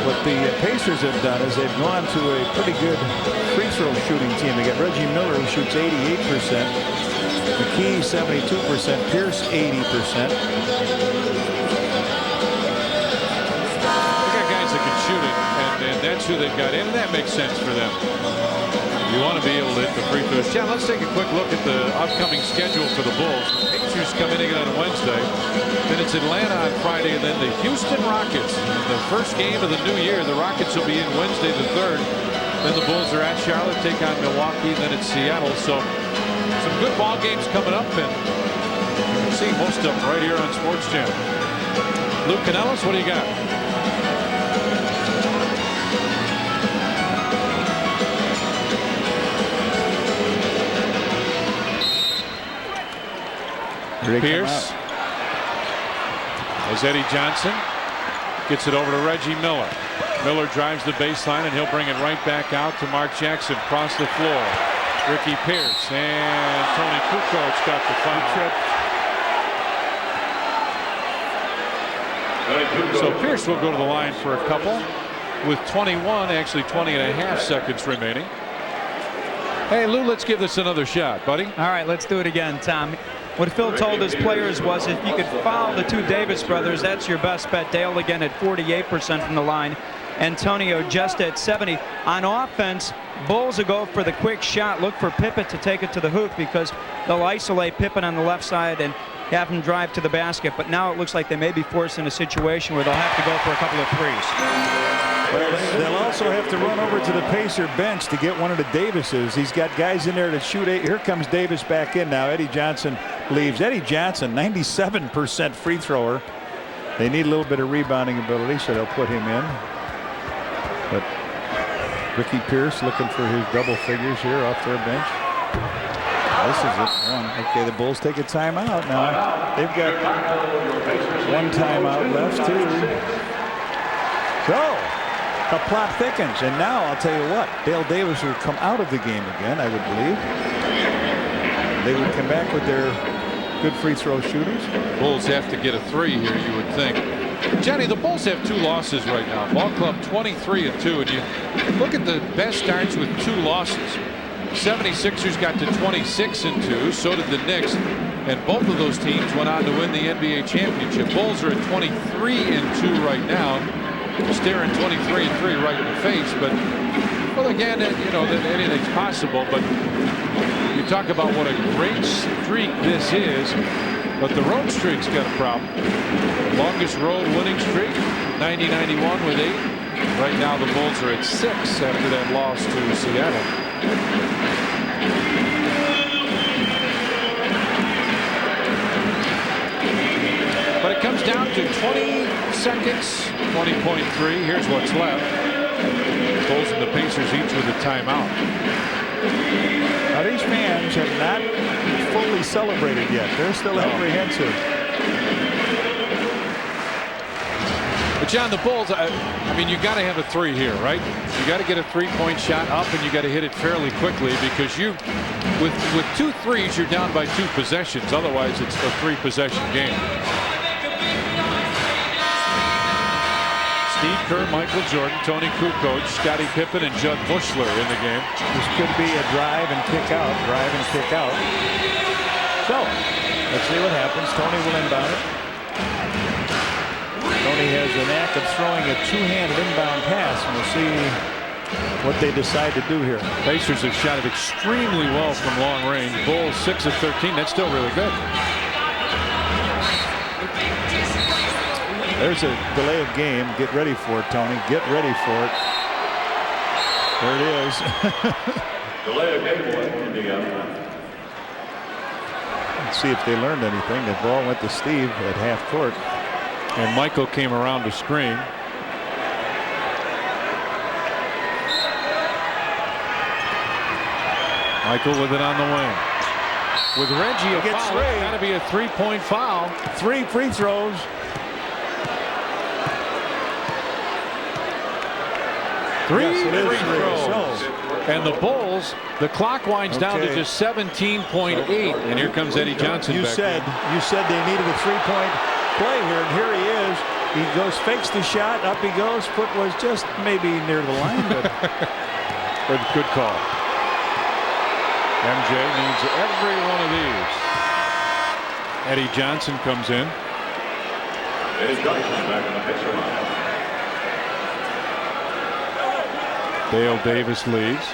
what the Pacers have done is they've gone to a pretty good free throw shooting team. They got Reggie Miller, who shoots 88%, McKee 72%, Pierce 80%. They got guys that can shoot it, and that's who they've got in, and that makes sense for them. You want to be able to hit the free throws. Yeah, let's take a quick look at the upcoming schedule for the Bulls. Pacers come in again on Wednesday. Then it's Atlanta on Friday, and then the Houston Rockets. The first game of the new year. The Rockets will be in Wednesday the 3rd. Then the Bulls are at Charlotte, take on Milwaukee, then it's Seattle. So Some good ball games coming up, and we're seeing most of them right here on Sports Channel. Luke Canellis, what do you got? Pierce. As Eddie Johnson gets it over to Reggie Miller. Miller drives the baseline, and he'll bring it right back out to Mark Jackson across the floor. Ricky Pierce and Tony Kukoc got the foul. So Pierce will go to the line for a couple with 21, actually 20 and a half seconds remaining. Hey, Lou, let's give this another shot, buddy. All right, let's do it again, Tom. What Phil told his players was if you could foul the two Davis brothers, that's your best bet. Dale again at 48% from the line. Antonio just at 70. On offense, Bulls will go for the quick shot. Look for Pippen to take it to the hoop because they'll isolate Pippen on the left side and have him drive to the basket. But now it looks like they may be forced in a situation where they'll have to go for a couple of threes. They'll also have to run over to the Pacer bench to get one of the Davises. He's got guys in there to shoot. Here comes Davis back in now. Eddie Johnson leaves. Eddie Johnson, 97% free thrower. They need a little bit of rebounding ability, so they'll put him in. But Ricky Pierce looking for his double figures here off their bench. This is it. Okay, the Bulls take a timeout now. They've got one timeout left too. So the plot thickens, and now I'll tell you what, Dale Davis will come out of the game again, I would believe. They would come back with their good free throw shooters. Bulls have to get a three here, you would think. Johnny, the Bulls have 2 losses right now. Ball club 23-2, and you look at the best starts with 2 losses. 76ers got to 26-2, so did the Knicks, and both of those teams went on to win the NBA championship. Bulls are at 23-2 right now, staring 23-3 right in the face. But well, again, you know, anything's possible. But you talk about what a great streak this is, but the road streak's got a problem. Longest road winning streak, 90-91 with 8. Right now the Bulls are at 6 after that loss to Seattle. But it comes down to 20 seconds, 20.3. Here's what's left. The Bulls and the Pacers each with a timeout. Now these fans have not fully celebrated yet. They're still apprehensive. But John, the Bulls, I mean, you got to have a 3 here, right? You got to get a 3-point shot up, and you got to hit it fairly quickly because you, with 2 threes, you're down by 2 possessions. Otherwise, it's a 3-possession game. Steve Kerr, Michael Jordan, Tony Kukoc, Scottie Pippen, and Judd Bushler in the game. This could be a drive and kick out, drive and kick out. So let's see what happens. Tony will inbound it. Tony has a knack of throwing a 2-handed inbound pass, and we'll see what they decide to do here. Pacers have shot it extremely well from long range. Bulls 6 of 13. That's still really good. There's a delay of game. Get ready for it, Tony. Get ready for it. There it is. Delay of game, Indiana. Let's see if they learned anything. The ball went to Steve at half court. And Michael came around to screen. Michael with it on the wing. With Reggie, a foul. It's got to be a 3-point foul. 3 free throws. Three yes, free throws. And the Bulls, the clock winds down to just 17.8. And here comes Eddie Johnson. You said they needed a 3-point play here, and here he is. He goes, fakes the shot, up he goes. Foot was just maybe near the line, but good call. MJ needs every one of these. Eddie Johnson comes in. Dale Davis leads.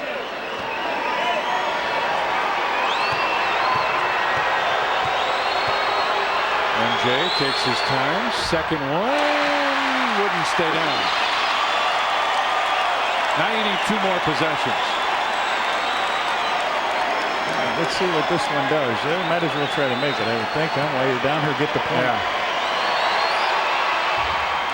MJ takes his time. Second one wouldn't stay down. Now you need 2 more possessions. Let's see what this one does. They might as well try to make it, I would think. While you're down here, get the point. Yeah.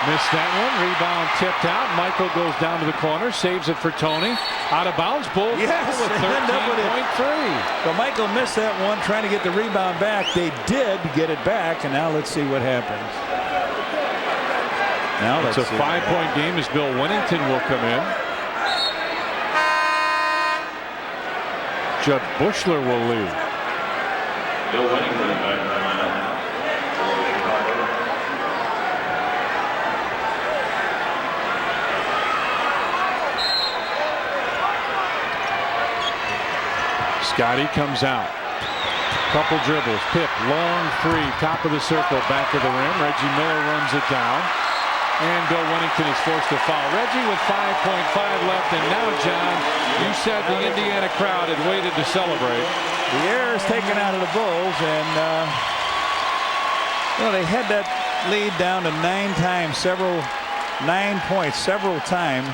Missed that one. Rebound tipped out. Michael goes down to the corner, saves it for Tony. Out of bounds. Bulls yes, with 13.3. So Michael missed that one, trying to get the rebound back. They did get it back, and now let's see what happens. Now it's a 5-point game as Bill Winnington will come in. Judd Bushler will lead. Bill Winnington back in the lineup for Chicago. Scottie comes out. Couple dribbles. Pip, long three, top of the circle, back of the rim. Reggie Miller runs it down. And Bill Winnington is forced to foul. Reggie with 5.5 left. And now, John, you said the Indiana crowd had waited to celebrate. The air is taken out of the Bulls. And, they had that lead down to 9 times, 9 points, several times.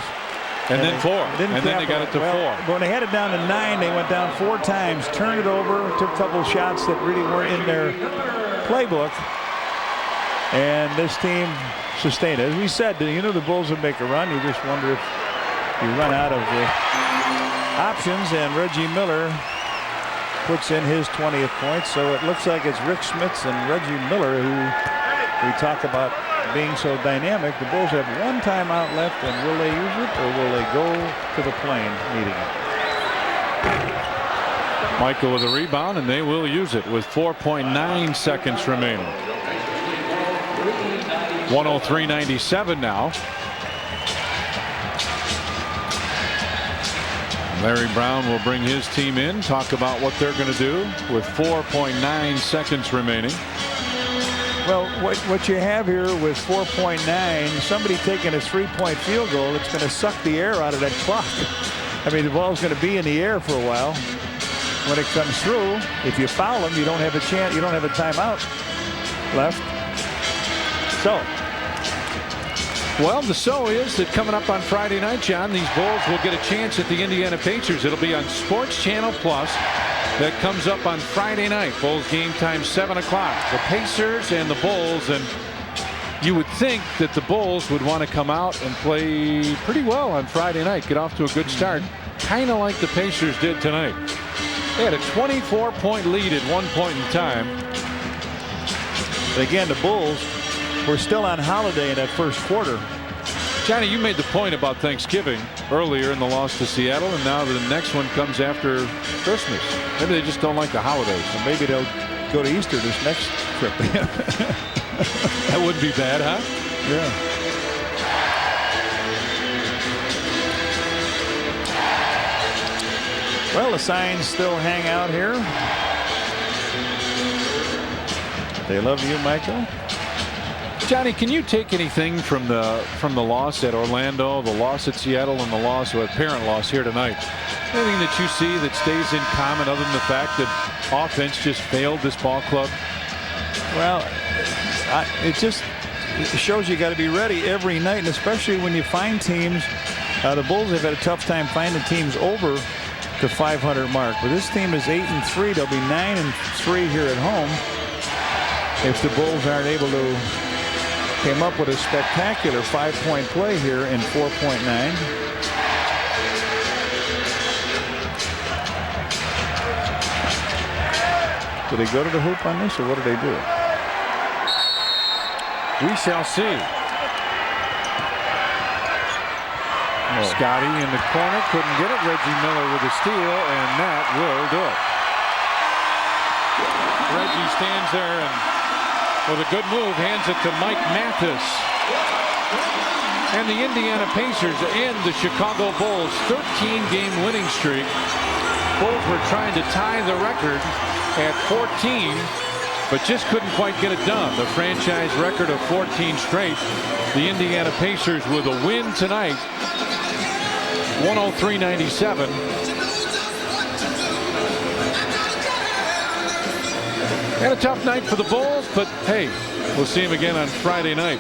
And then 4. And then they got it to 4. When they had it down to 9, they went down 4 times, turned it over, took a couple shots that really weren't in their playbook. And this team sustained it. As we said, the Bulls would make a run. You just wonder if you run out of the options. And Reggie Miller puts in his 20th point. So it looks like it's Rik Smits and Reggie Miller who we talk about being so dynamic. The Bulls have 1 timeout left, and will they use it or will they go to the plane needing it? Michael with a rebound, and they will use it with 4.9 seconds remaining. 103.97 now. Larry Brown will bring his team in, talk about what they're going to do with 4.9 seconds remaining. Well, what you have here with 4.9, somebody taking a 3-point field goal, it's going to suck the air out of that clock. I mean, the ball's going to be in the air for a while. When it comes through, if you foul them, you don't have a chance. You don't have a timeout left. So. Well, the so is that coming up on Friday night, John, these Bulls will get a chance at the Indiana Pacers. It'll be on Sports Channel Plus. That comes up on Friday night. Bulls game time 7 o'clock. The Pacers and the Bulls, and you would think that the Bulls would want to come out and play pretty well on Friday night, get off to a good start, kind of like the Pacers did tonight. They had a 24-point lead at one point in time. But again, the Bulls were still on holiday in that first quarter. Johnny, you made the point about Thanksgiving earlier in the loss to Seattle, and now the next one comes after Christmas. Maybe they just don't like the holidays. And maybe they'll go to Easter this next trip. That wouldn't be bad, huh? Yeah. Well, the signs still hang out here. They love you, Michael. Johnny, can you take anything from the loss at Orlando, the loss at Seattle, and the loss, or apparent loss here tonight? Anything that you see that stays in common other than the fact that offense just failed this ball club? Well, it shows you got to be ready every night, and especially when you find teams. The Bulls have had a tough time finding teams over the 500 mark, but this team is 8-3. They'll be 9-3 here at home if the Bulls aren't able to. Came up with a spectacular 5-point play here in 4.9. Do they go to the hoop on this, or what do they do? We shall see. Scottie in the corner, couldn't get it. Reggie Miller with a steal, and that will do it. Reggie stands there and with a good move hands it to Mike Mathis. And the Indiana Pacers and the Chicago Bulls 13-game winning streak. Bulls were trying to tie the record at 14, but just couldn't quite get it done. The franchise record of 14 straight. The Indiana Pacers with a win tonight, 103-97. And a tough night for the Bulls, but hey, we'll see him again on Friday night.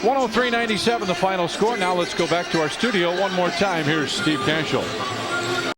103-97 the final score. Now let's go back to our studio one more time. Here's Steve Cashel.